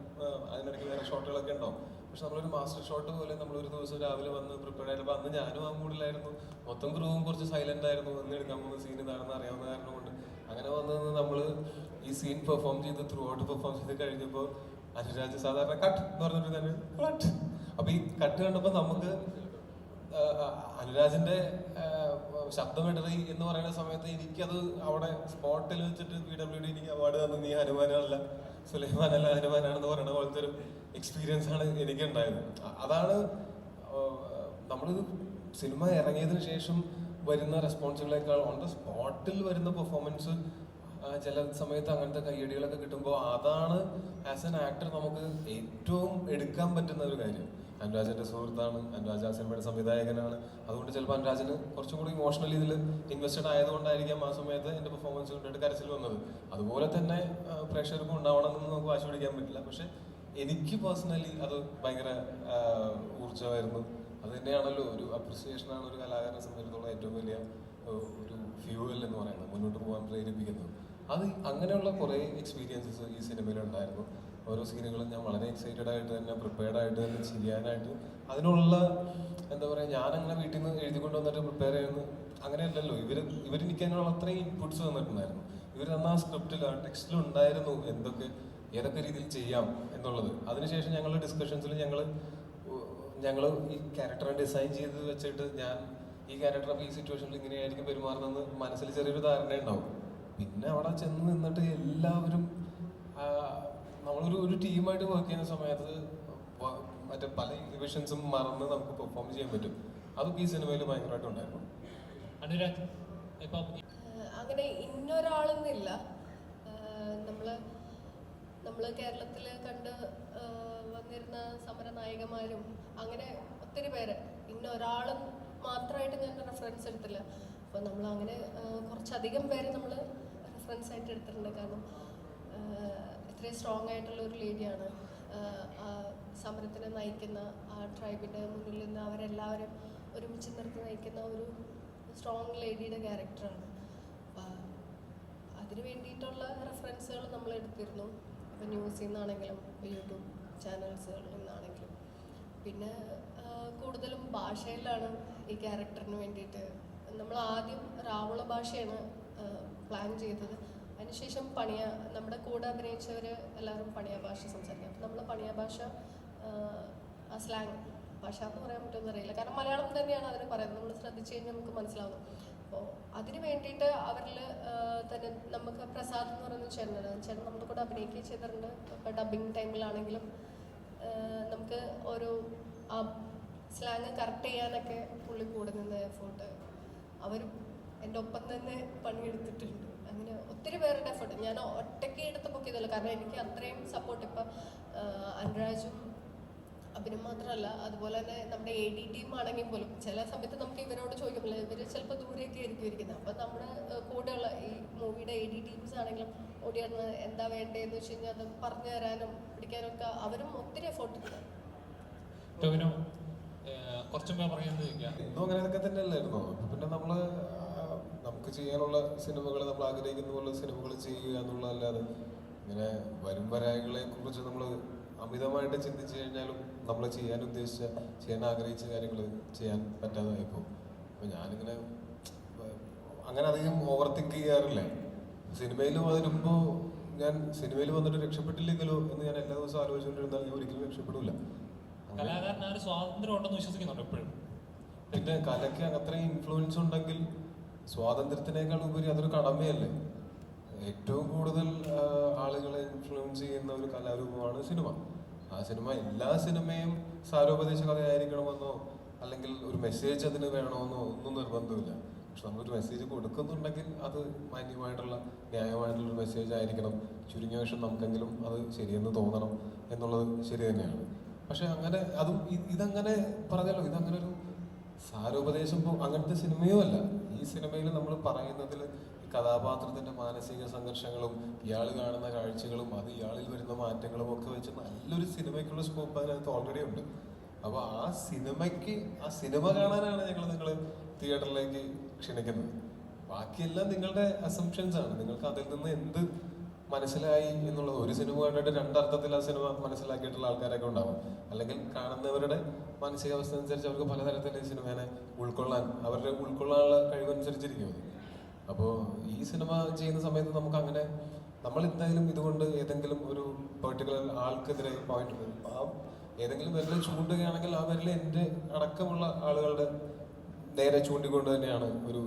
അതിനിടയ്ക്ക് വേറെ ഷോട്ടുകളൊക്കെ ഉണ്ടാവും. പക്ഷെ നമ്മളൊരു മാസ്റ്റർ ഷോട്ട് പോലെ നമ്മളൊരു ദിവസം രാവിലെ വന്ന് പ്രിപ്പയർഡ് ആയിട്ട് അന്ന് ഞാനും ആ മൂഡിലായിരുന്നു. മൊത്തം ക്രൂവും കുറച്ച് സൈലന്റ് ആയിരുന്നു. എന്ന് എടുക്കാൻ പോകുന്ന സീൻ ഇതാണെന്ന് അറിയാവുന്ന കാരണം കൊണ്ട് അങ്ങനെ വന്ന് നമ്മൾ ഈ സീൻ പെർഫോം ചെയ്ത് ത്രൂ ഔട്ട് പെർഫോം ചെയ്ത് കഴിഞ്ഞപ്പോൾ അനുരാജ് സാധാരണ കട്ട് എന്ന് പറഞ്ഞിട്ട് തന്നെ കട്ട്. അപ്പൊ ഈ കട്ട് കണ്ടപ്പോൾ നമുക്ക് അനുരാജിന്റെ ശബ്ദമിടറി എന്ന് പറയുന്ന സമയത്ത് എനിക്കത് അവിടെ സ്പോട്ടിൽ വെച്ചിട്ട് PWD എനിക്ക് അവാർഡ് തന്നു. നീ ഹനുമാനല്ല സുലൈമാനല്ല ഹനുമാനാണെന്ന് പറയുന്ന പോലത്തെ ഒരു എക്സ്പീരിയൻസ് ആണ് എനിക്ക് ഉണ്ടായത്. അതാണ് നമ്മൾ സിനിമ ഇറങ്ങിയതിനു ശേഷം വരുന്ന റെസ്പോൺസുകളേക്കാൾ ഓൺ ദ സ്പോട്ടിൽ വരുന്ന പെർഫോമൻസ് ചില സമയത്ത് അങ്ങനത്തെ കയ്യടികളൊക്കെ കിട്ടുമ്പോൾ അതാണ് ആസ് എൻ ആക്ടർ നമുക്ക് ഏറ്റവും എടുക്കാൻ പറ്റുന്ന ഒരു കാര്യം. അനുരാജിന്റെ സുഹൃത്താണ്, അനുരാജ് ആ സിനിമയുടെ സംവിധായകനാണ്. അതുകൊണ്ട് ചിലപ്പോൾ അനുരാജിന് കുറച്ചും കൂടി ഇമോഷണലി ഇതിൽ ഇൻവെസ്റ്റഡ് ആയതുകൊണ്ടായിരിക്കാം ആ സമയത്ത് എൻ്റെ പെർഫോമൻസ് കൊണ്ടിട്ട് കരച്ചിൽ വന്നത്. അതുപോലെ തന്നെ പ്രേക്ഷകർക്കും ഉണ്ടാവണമെന്ന് നമുക്ക് വാശി പിടിക്കാൻ പറ്റില്ല. പക്ഷെ എനിക്ക് പേഴ്സണലി അത് ഭയങ്കര ഊർജ്ജമായിരുന്നു. അത് തന്നെയാണല്ലോ ഒരു അപ്രിസിയേഷനാണ് ഒരു കലാകാരനെ സംബന്ധിച്ചിടത്തോളം ഏറ്റവും വലിയ ഒരു ഫ്യൂവൽ എന്ന് പറയുന്നത്, മുന്നോട്ട് പോകാൻ പ്രേരിപ്പിക്കുന്നത്. അത് അങ്ങനെയുള്ള കുറേ എക്സ്പീരിയൻസസ് ഈ സിനിമയിലുണ്ടായിരുന്നു. ഓരോ സീനുകളും ഞാൻ വളരെ എക്സൈറ്റഡ് ആയിട്ട് തന്നെ, പ്രിപ്പയർഡ് ആയിട്ട് തന്നെ ചെയ്യാനായിട്ട്, അതിനുള്ള എന്താ പറയുക, ഞാനങ്ങനെ വീട്ടിൽ നിന്ന് എഴുതിക്കൊണ്ട് വന്നിട്ട് പ്രിപ്പയർ ചെയ്യുന്നത് അങ്ങനെയല്ലല്ലോ. ഇവരെനിക്ക് അതിനുള്ള അത്രയും ഇൻപുട്സ് തന്നിട്ടുണ്ടായിരുന്നു. ഇവർ തന്ന ആ സ്ക്രിപ്റ്റിൽ, ആ ടെക്സ്റ്റിലുണ്ടായിരുന്നു ഏതൊക്കെ രീതിയിൽ ചെയ്യാം എന്നുള്ളത്. അതിനുശേഷം ഞങ്ങളുടെ ഡിസ്കഷൻസിൽ ഞങ്ങൾ ഈ ക്യാരക്ടറെ ഡിസൈൻ ചെയ്ത് വെച്ചിട്ട്, ഞാൻ ഈ ക്യാരക്ടർ ഈ സിറ്റുവേഷനിൽ ഇങ്ങനെയായിരിക്കും പെരുമാറുന്നതെന്ന് മനസ്സിൽ ചെറിയൊരു ധാരണ ഉണ്ടാവും. പിന്നെ അവിടെ ചെന്ന് നിന്നിട്ട് എല്ലാവരും നമ്മളൊരു ടീമായിട്ട് വർക്ക് ചെയ്യുന്ന സമയത്ത് മറ്റേ പല ഇൻഹിബിഷൻസും മറന്ന് നമുക്ക് പെർഫോം ചെയ്യാൻ പറ്റും. അതൊക്കെ ഈ സിനിമയിൽ ഭയങ്കരമായിട്ട് ഉണ്ടായിരുന്നു. അനുരാഗ്, ഇപ്പം അങ്ങനെ ഇന്നൊരാളെന്നില്ല. നമ്മൾ കേരളത്തിൽ കണ്ട് വന്നിരുന്ന സമര നായികമാരും അങ്ങനെ ഒത്തിരി പേര്, ഇന്നൊരാളും മാത്രമായിട്ട് ഞാൻ റെഫറൻസ് എടുത്തില്ല. അപ്പോൾ നമ്മൾ അങ്ങനെ കുറച്ചധികം പേര് നമ്മൾ റെഫറൻസ് ആയിട്ട് എടുത്തിട്ടുണ്ട്. കാരണം ഇത്രയും സ്ട്രോങ് ആയിട്ടുള്ള ഒരു ലേഡിയാണ് സമരത്തിനെ നയിക്കുന്ന, ആ ട്രൈബിൻ്റെ മുന്നിൽ നിന്ന് അവരെല്ലാവരും ഒരുമിച്ച് നിർത്തി നയിക്കുന്ന ഒരു സ്ട്രോങ് ലേഡിയുടെ ക്യാരക്ടറാണ്. അതിന് വേണ്ടിയിട്ടുള്ള റെഫറൻസുകൾ നമ്മൾ എടുത്തിരുന്നു. ഇപ്പോൾ ന്യൂസിൽ നിന്നാണെങ്കിലും യൂട്യൂബ് ചാനൽസുകളിൽ നിന്നാണെങ്കിലും. പിന്നെ കൂടുതലും ഭാഷയിലാണ് ഈ ക്യാരക്ടറിന് വേണ്ടിയിട്ട്. നമ്മൾ ആദ്യം രാവുള ഭാഷയാണ് പ്ലാൻ ചെയ്തത്. അതിനുശേഷം നമ്മുടെ കൂടെ അഭിനയിച്ചവർ എല്ലാവരും പണിയ ഭാഷ സംസാരിക്കും. അപ്പം നമ്മൾ പണിയ ഭാഷ, ആ സ്ലാങ് ഭാഷ എന്ന് പറയാൻ പറ്റുമെന്ന് അറിയില്ല, കാരണം മലയാളം തന്നെയാണ് അതിന് പറയുന്നത്. നമ്മൾ ശ്രദ്ധിച്ചു കഴിഞ്ഞാൽ നമുക്ക് മനസ്സിലാവും. അപ്പോൾ അതിന് വേണ്ടിയിട്ട് അവരിൽ തന്നെ നമുക്ക് പ്രസാദ് എന്ന് പറയുന്ന ചേട്ടൻ നമ്മുടെ കൂടെ അഭിനയിക്കുകയും ചെയ്തിട്ടുണ്ട്. ഇപ്പോൾ ഡബിങ് ടൈമിലാണെങ്കിലും നമുക്ക് ഓരോ ആ സ്ലാങ് കറക്റ്റ് ചെയ്യാനൊക്കെ പുള്ളി കൂടെ നിന്ന് എഫേർട്ട്, അവരും എൻ്റെ ഒപ്പം തന്നെ പണിയെടുത്തിട്ടുണ്ട്. അങ്ങനെ ഒത്തിരി പേരുടെ എഫേർട്ട് ഞാൻ ഒറ്റയ്ക്ക് എടുത്ത് ബുക്ക് ചെയ്തല്ലോ, കാരണം എനിക്ക് അത്രയും സപ്പോർട്ട്. ഇപ്പം അനുരാജും അഭിനയം മാത്രമല്ല, അതുപോലെ തന്നെ നമ്മുടെ AD ടീം ആണെങ്കിൽ പോലും ചില സമയത്ത് നമുക്ക് ഇവരോട് ചോദിക്കുമ്പോൾ ഇവർ ചിലപ്പോൾ ദൂരെയൊക്കെ ആയിരിക്കും ഇരിക്കുന്നത്. അപ്പം നമ്മുടെ കൂടെയുള്ള ഈ മൂവിയുടെ AD ടീംസ് ആണെങ്കിലും ഓടിയാണ് എന്താ വേണ്ടതെന്ന് വെച്ച് കഴിഞ്ഞാൽ അത് പറഞ്ഞു തരാനും പിടിക്കാനും ഒക്കെ അവരും ഒത്തിരി എഫേർട്ട് ഉണ്ട്. കുറച്ചും പറയുന്നത് ഇന്നും അങ്ങനെയൊക്കെ തന്നെ അല്ലായിരുന്നോ? പിന്നെ നമുക്ക് ചെയ്യാനുള്ള സിനിമകൾ, നമ്മൾ ആഗ്രഹിക്കുന്ന പോലെ സിനിമകൾ ചെയ്യുക എന്നുള്ളതല്ലാതെ ഇങ്ങനെ വരും വരായികളെ കുറിച്ച് നമ്മൾ അമിതമായിട്ട് ചിന്തിച്ചു കഴിഞ്ഞാലും നമ്മൾ ചെയ്യാൻ ആഗ്രഹിച്ച കാര്യങ്ങൾ ചെയ്യാൻ പറ്റാതായിപ്പോൾ. അപ്പോൾ ഞാനിങ്ങനെ അങ്ങനെ അധികം ഓവർ തിങ്ക് ചെയ്യാറില്ല. സിനിമയിൽ വരുമ്പോൾ ഞാൻ സിനിമയിൽ വന്നിട്ട് രക്ഷപ്പെട്ടില്ലെങ്കിലോ എന്ന് ഞാൻ എല്ലാ ദിവസവും ആലോചിച്ചുകൊണ്ടിരുന്നാൽ ഞാൻ ഒരിക്കലും രക്ഷപ്പെടില്ല. കലാകാരന് ഒരു സ്വാതന്ത്ര്യം ഉണ്ടെന്ന് വിശ്വസിക്കുന്നുണ്ട് എപ്പോഴും. പിന്നെ കലയ്ക്ക് അത്രയും ഇൻഫ്ലുവൻസ് ഉണ്ടെങ്കിൽ സ്വാതന്ത്ര്യത്തിനേക്കാൾ ഉപരി അതൊരു കടമയല്ലേ. ഏറ്റവും കൂടുതൽ ആളുകളെ ഇൻഫ്ലുവൻസ് ചെയ്യുന്ന ഒരു കലാരൂപമാണ് സിനിമ. ആ എല്ലാ സിനിമയും സാരോപദേശ കഥയായിരിക്കണമെന്നോ അല്ലെങ്കിൽ ഒരു മെസ്സേജ് അതിന് വേണമെന്നോ ഒന്നും നിർബന്ധമില്ല. പക്ഷെ നമ്മളൊരു മെസ്സേജ് കൊടുക്കുന്നുണ്ടെങ്കിൽ അത് മാന്യമായിട്ടുള്ള ന്യായമായിട്ടുള്ളൊരു മെസ്സേജ് ആയിരിക്കണം. ചുരുങ്ങിയ പക്ഷം നമുക്കെങ്കിലും അത് ശരിയെന്ന് തോന്നണം എന്നുള്ളത് ശരി തന്നെയാണ്. പക്ഷെ അങ്ങനെ ഇതങ്ങനെ പറഞ്ഞല്ലോ, ഇതങ്ങനെ ഒരു സാരോപദേശം അങ്ങനത്തെ സിനിമയോ അല്ല. ഈ സിനിമയിൽ നമ്മൾ പറയുന്നതിൽ കഥാപാത്രത്തിന്റെ മാനസിക സംഘർഷങ്ങളും ഇയാൾ കാണുന്ന കാഴ്ചകളും അത് ഇയാളിൽ വരുന്ന മാറ്റങ്ങളും ഒക്കെ വെച്ച് നല്ലൊരു സിനിമയ്ക്കുള്ള സ്കോപ്പ് അതിനകത്ത് ഓൾറെഡി ഉണ്ട്. അപ്പോൾ ആ സിനിമ കാണാനാണ് നിങ്ങളെ തിയേറ്ററിലേക്ക് ക്ഷണിക്കുന്നത്. ബാക്കിയെല്ലാം നിങ്ങളുടെ അസംഷൻസ് ആണ്. നിങ്ങൾക്ക് അതിൽ നിന്ന് എന്ത് മനസ്സിലായി എന്നുള്ളത്. ഒരു സിനിമ കണ്ടിട്ട് രണ്ടർത്ഥത്തിൽ ആ സിനിമ മനസ്സിലാക്കിയിട്ടുള്ള ആൾക്കാരൊക്കെ ഉണ്ടാവും. അല്ലെങ്കിൽ കാണുന്നവരുടെ മാനസികാവസ്ഥ അനുസരിച്ച് അവർക്ക് പലതരത്തിൽ ഈ സിനിമേനെ അവരുടെ ഉൾക്കൊള്ളാനുള്ള കഴിവനുസരിച്ചിരിക്കും അത്. അപ്പോൾ ഈ സിനിമ ചെയ്യുന്ന സമയത്ത് നമുക്ക് അങ്ങനെ നമ്മൾ എന്തായാലും ഇതുകൊണ്ട് ഏതെങ്കിലും ഒരു പെർട്ടിക്കുലർ ആൾക്കെതിരെ ഏതെങ്കിലും വിരൽ ചൂണ്ടുകയാണെങ്കിൽ ആ വിരൽ എൻ്റെ അടക്കമുള്ള ആളുകളുടെ നേരെ ചൂണ്ടിക്കൊണ്ട് തന്നെയാണ് ഒരു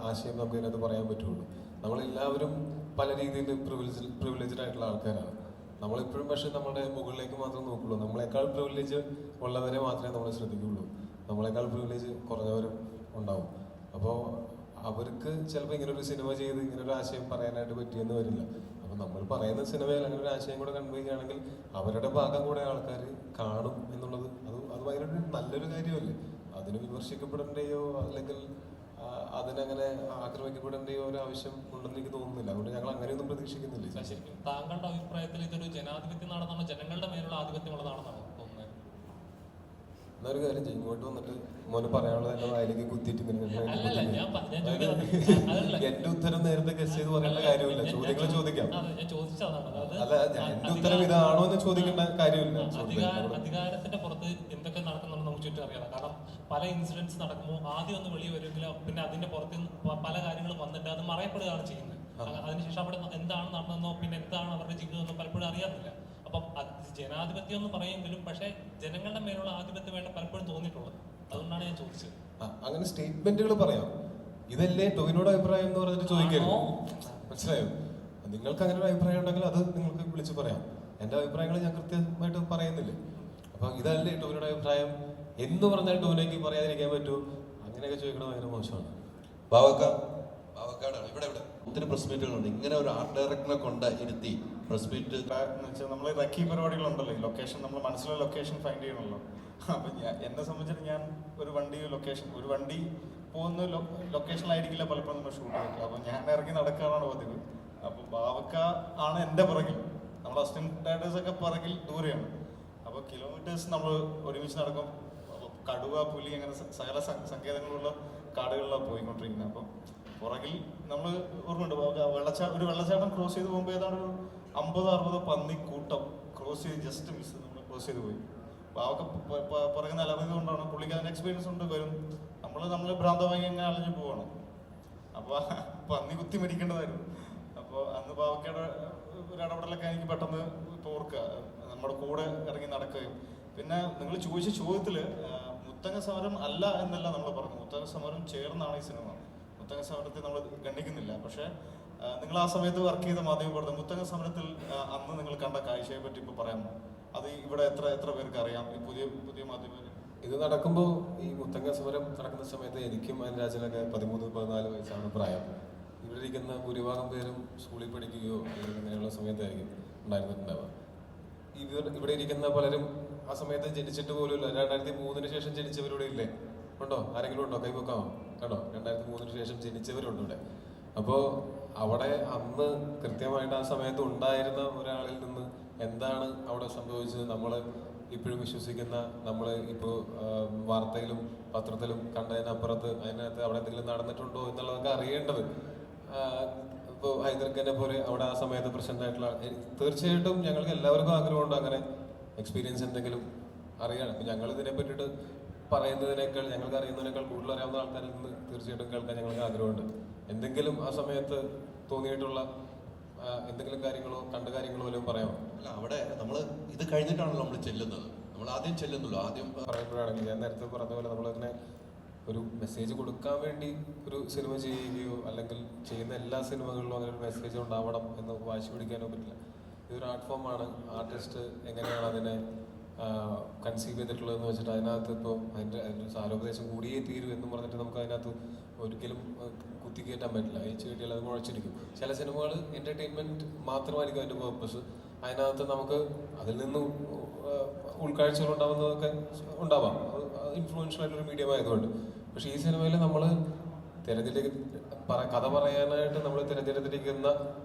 ആശയം നമുക്ക് ഇതിനകത്ത് പറയാൻ പറ്റുള്ളൂ. നമ്മളെല്ലാവരും പല രീതിയിൽ പ്രിവിലേജ്ഡ് ആയിട്ടുള്ള ആൾക്കാരാണ്. നമ്മളെപ്പോഴും പക്ഷെ നമ്മുടെ മുകളിലേക്ക് മാത്രം നോക്കുള്ളൂ. നമ്മളെക്കാൾ പ്രിവിലേജ് ഉള്ളവരെ മാത്രമേ നമ്മൾ ശ്രദ്ധിക്കുകയുള്ളൂ. നമ്മളെക്കാൾ പ്രിവിലേജ് കുറഞ്ഞവരും ഉണ്ടാവും. അപ്പോൾ അവർക്ക് ചിലപ്പോൾ ഇങ്ങനൊരു സിനിമ ചെയ്ത് ഇങ്ങനൊരു ആശയം പറയാനായിട്ട് പറ്റിയെന്ന് വരില്ല. അപ്പോൾ നമ്മൾ പറയുന്ന സിനിമയിൽ അങ്ങനെ ഒരു ആശയം കൂടെ കണ്ടുപോവുകയാണെങ്കിൽ അവരുടെ ഭാഗം കൂടെ ആൾക്കാർ കാണും എന്നുള്ളത് അത് ഭയങ്കര നല്ലൊരു കാര്യമല്ലേ. അതിന് വിമർശിക്കപ്പെടേണ്ടയോ അല്ലെങ്കിൽ അതിനങ്ങനെ ആക്രമിക്കപ്പെടേണ്ടയോ ഒരു ആവശ്യം ഉണ്ടെന്ന് എനിക്ക് തോന്നുന്നില്ല. അതുകൊണ്ട് ഞങ്ങൾ അങ്ങനെയൊന്നും പ്രതീക്ഷിക്കുന്നില്ല. ശരിക്കും താങ്കളുടെ അഭിപ്രായത്തിൽ ഇതൊരു ജനാധിപത്യ നാടെന്നാണോ, ജനങ്ങളുടെ മേലുള്ള ആധിപത്യമുള്ളതാണെന്നാണോ തോന്നുന്നത്? എന്നൊരു കാര്യം ചെയ്യും, ഇങ്ങോട്ട് വന്നിട്ട് മോന് പറയാനുള്ളത് എന്റെ വായിലേക്ക് കുത്തിയിട്ട് ഇങ്ങനെ അല്ലല്ല, ഞാൻ ചോദിക്കുന്നത് അതല്ല. എന്റെ ഉത്തരം നേരത്തെ ഗസ് ചെയ്ത് പറയേണ്ട കാര്യമില്ല, ചോദ്യങ്ങൾ ചോദിക്കാം. ഞാൻ ചോദിച്ചതാണ്. അല്ല, എന്റെ ഉത്തരം ഇതാണോ എന്ന് ചോദിക്കേണ്ട കാര്യമില്ല. അധികാരത്തിന്റെ പുറത്ത് എന്തൊക്കെ നടക്കുന്നുണ്ടെന്ന് നമുക്ക് ചുറ്റും അറിയാം. കാരണം പല ഇൻസിഡൻസ് നടക്കുമ്പോൾ ആദ്യം ഒന്ന് വെളിയിൽ വരുമെങ്കിലും പിന്നെ അതിന്റെ പുറത്ത് പല കാര്യങ്ങളും വന്നിട്ട് അത് മറയപ്പെടുകയാണ് ചെയ്യുന്നത്. അതിനുശേഷം അവിടെ എന്താണ് നടന്നതെന്നോ പിന്നെ എന്താണ് അവരുടെ ജീവിതമെന്നോ പലപ്പോഴും അറിയാറില്ല. അപ്പം ജനാധിപത്യം എന്ന് പറയുമെങ്കിലും പക്ഷേ ജനങ്ങളുടെ മേലുള്ള ആധിപത്യമായിട്ട് പലപ്പോഴും തോന്നിയിട്ടുള്ളത്. അതുകൊണ്ടാണ് ഞാൻ ചോദിച്ചത്. അങ്ങനെ സ്റ്റേറ്റ്മെന്റുകൾ പറയാം, ഇതല്ലേ ടോവിനോട് അഭിപ്രായം എന്ന് പറഞ്ഞിട്ട് ചോദിക്കരുത്. മനസ്സിലായോ? നിങ്ങൾക്ക് അങ്ങനെ ഒരു അഭിപ്രായം ഉണ്ടെങ്കിൽ അത് നിങ്ങൾക്ക് വിളിച്ച് പറയാം. എന്റെ അഭിപ്രായങ്ങൾ ഞാൻ കൃത്യമായിട്ട് പറയുന്നില്ലേ. അപ്പൊ ഇതല്ലേ ടോവിനോട് അഭിപ്രായം എന്ന് പറഞ്ഞാൽ ടോവിനോയ്ക്ക് പറയാതിരിക്കാൻ പറ്റൂ? അങ്ങനെയൊക്കെ ചോദിക്കണം ഭയങ്കര മോശമാണ്. പാവക്കാടാണ് ഇവിടെ ഒത്തിരി പ്രസ് മീറ്റുകളുണ്ട്. ഇങ്ങനെ ഒരു ആർട്ട് ഡയറക്ടറെ കൊണ്ട് ഇരുത്തി പ്രസ് മീറ്റ് എന്ന് വെച്ചാൽ നമ്മൾ റക്കി പരിപാടികളുണ്ടല്ലോ, ഈ ലൊക്കേഷൻ നമ്മൾ മനസ്സിലുള്ള ലൊക്കേഷൻ ഫൈൻഡ് ചെയ്യണമല്ലോ. അപ്പം എന്നെ സംബന്ധിച്ചിട്ട് ഞാൻ ഒരു വണ്ടി പോകുന്ന ലൊക്കേഷനിലായിരിക്കില്ല പലപ്പോഴും നമ്മൾ ഷൂട്ട് ചെയ്തിട്ട്. അപ്പം ഞാൻ ഇറങ്ങി നടക്കാനാണ് പതിവ്. അപ്പോൾ ബാവക്ക ആണ് എൻ്റെ പുറകിൽ, നമ്മൾ അസിസ്റ്റന്റ് ഡയറക്ടേഴ്സൊക്കെ പുറകിൽ ദൂരെയാണ്. അപ്പോൾ കിലോമീറ്റേഴ്സ് നമ്മൾ ഒരുമിച്ച് നടക്കും. കടുവ, പുലി അങ്ങനെ സകല സങ്കേതങ്ങളുള്ള കാടുകളിലാണ് പോയിക്കൊണ്ടിരിക്കുന്നത്. അപ്പം പുറകിൽ നമ്മൾ ഓർമ്മയുണ്ട്, ഒരു വെള്ളച്ചാട്ടം ക്രോസ് ചെയ്ത് പോകുമ്പോൾ ഏതാണ് ഒരു 50-60 പന്നി കൂട്ടം ക്രോസ് ചെയ്ത് ജസ്റ്റ് മിസ് നമ്മൾ ക്രോസ് ചെയ്ത് പോയി. അപ്പോൾ അവർക്ക് പുറകെ നിലനിന്നത് കൊണ്ടാണ് പുള്ളിക്ക് അതിന് എക്സ്പീരിയൻസ് ഉണ്ട്. വരും നമ്മൾ ഭ്രാന്തമായി അങ്ങനെ അലഞ്ഞു പോവാണ്. അപ്പോൾ പന്നി കുത്തി മരിക്കേണ്ടതായിരുന്നു. അപ്പോൾ അന്ന് ബാവക്കയുടെ ഒരു ഇടപെടലൊക്കെ എനിക്ക് പെട്ടെന്ന് ഇപ്പോൾ ഓർക്കുക, നമ്മുടെ കൂടെ ഇറങ്ങി നടക്കുകയും പിന്നെ നിങ്ങൾ ചോദിച്ച ചോദ്യത്തിൽ മുത്തങ്ങ സമരം അല്ല എന്നല്ല നമ്മൾ പറഞ്ഞു. മുത്തങ്ങ സമരം ചേർന്നാണ് ഈ സിനിമ. മുത്തങ്ങ സമരത്തെ നമ്മൾ ഗണ്ണിക്കുന്നില്ല. പക്ഷേ നിങ്ങൾ ആ സമയത്ത് വർക്ക് ചെയ്ത മാധ്യമപ്രവർത്തകർ മുത്തങ്ങ സമരത്തിൽ അന്ന് നിങ്ങൾ കണ്ട കാഴ്ചയെ പറ്റി ഇപ്പോൾ പറയാമോ? അത് ഇവിടെ എത്ര പേർക്ക് അറിയാം ഈ പുതിയ മാധ്യമ ഇത് നടക്കുമ്പോൾ? ഈ മുത്തങ്ങ സമരം നടക്കുന്ന സമയത്ത് എനിക്കും അതിരാജനൊക്കെ 13-14 വയസ്സാണ് പ്രായം. ഇവിടെ ഇരിക്കുന്ന ഭൂരിഭാഗം പേരും സ്കൂളിൽ പഠിക്കുകയോ അല്ലെങ്കിൽ അങ്ങനെയുള്ള സമയത്തായിരിക്കും ഉണ്ടായിരുന്നിട്ടുണ്ടാവുക. ഇവിടെ ഇരിക്കുന്ന പലരും ആ സമയത്ത് ജനിച്ചിട്ട് പോലുമില്ല. 2003 ശേഷം ജനിച്ചവരിവിടെ ഇല്ലേ? ഉണ്ടോ? ആരെങ്കിലും ഉണ്ടോ? കൈവക്കാമോ? കണ്ടോ? 2003 ശേഷം ജനിച്ചവരുണ്ട് ഇവിടെ. അപ്പോൾ അവിടെ അന്ന് കൃത്യമായിട്ട് ആ സമയത്ത് ഉണ്ടായിരുന്ന ഒരാളിൽ നിന്ന് എന്താണ് അവിടെ സംഭവിച്ചത് നമ്മൾ ഇപ്പോഴും വിശ്വസിക്കുന്ന, നമ്മൾ ഇപ്പോൾ വാർത്തയിലും പത്രത്തിലും കണ്ടതിനപ്പുറത്ത് അതിനകത്ത് അവിടെ എന്തെങ്കിലും നടന്നിട്ടുണ്ടോ എന്നുള്ളതൊക്കെ അറിയേണ്ടത്. ഇപ്പോൾ ഹൈദർഖാനെ പോലെ അവിടെ ആ സമയത്ത് പ്രസന്റ് ആയിട്ടുള്ള, തീർച്ചയായിട്ടും ഞങ്ങൾക്ക് എല്ലാവർക്കും ആഗ്രഹമുണ്ട് അങ്ങനെ എക്സ്പീരിയൻസ് എന്തെങ്കിലും അറിയണം. ഇപ്പം ഞങ്ങൾ ഇതിനെ പറ്റിയിട്ട് പറയുന്നതിനേക്കാൾ, ഞങ്ങൾക്ക് അറിയുന്നതിനേക്കാൾ കൂടുതൽ അറിയാവുന്ന ആൾക്കാരിൽ നിന്ന് തീർച്ചയായിട്ടും കേൾക്കാൻ ഞങ്ങൾക്ക് ആഗ്രഹമുണ്ട്. എന്തെങ്കിലും ആ സമയത്ത് തോന്നിയിട്ടുള്ള എന്തെങ്കിലും കാര്യങ്ങളോ കണ്ട കാര്യങ്ങളോ വല്ലതും പറയാമോ? അല്ല, അവിടെ നമ്മൾ ഇത് കഴിഞ്ഞിട്ടാണല്ലോ നമ്മൾ ചെല്ലുന്നത്. നമ്മൾ ആദ്യം ചെല്ലുന്നല്ലോ. ആദ്യം പറയുമ്പോഴാണെങ്കിൽ ഞാൻ നേരത്തെ പറഞ്ഞ പോലെ നമ്മളതിനെ ഒരു മെസ്സേജ് കൊടുക്കാൻ വേണ്ടി ഒരു സിനിമ ചെയ്യുകയോ അല്ലെങ്കിൽ ചെയ്യുന്ന എല്ലാ സിനിമകളിലും അങ്ങനെ ഒരു മെസ്സേജ് ഉണ്ടാവണം എന്ന് വാശി പിടിക്കാനോ പറ്റില്ല. ഇതൊരു ആർട്ട് ഫോമാണ്. ആർട്ടിസ്റ്റ് എങ്ങനെയാണ് അതിനെ കൺസീവ് ചെയ്തിട്ടുള്ളതെന്ന് വെച്ചിട്ട് അതിനകത്ത് ഇപ്പോൾ അതിൻ്റെ സാരോപദേശം കൂടിയേ തീരൂ എന്ന് പറഞ്ഞിട്ട് നമുക്ക് അതിനകത്ത് ഒരിക്കലും കുത്തിക്കയറ്റാൻ പറ്റില്ല. അയച്ചു കിട്ടിയാൽ അത് കുഴച്ചിരിക്കും. ചില സിനിമകൾ എൻ്റർടൈൻമെൻറ്റ് മാത്രമായിരിക്കും അതിൻ്റെ പേർപ്പസ്. അതിനകത്ത് നമുക്ക് അതിൽ നിന്ന് ഉൾക്കാഴ്ചകൾ ഉണ്ടാവുന്നതൊക്കെ ഉണ്ടാവാം, ഇൻഫ്ലുവൻഷ്യൽ ആയിട്ടൊരു മീഡിയം ആയതുകൊണ്ട്. പക്ഷേ ഈ സിനിമയിൽ നമ്മൾ കഥ പറയാനായിട്ട് നമ്മൾ തിരഞ്ഞെടുത്തിരിക്കുന്ന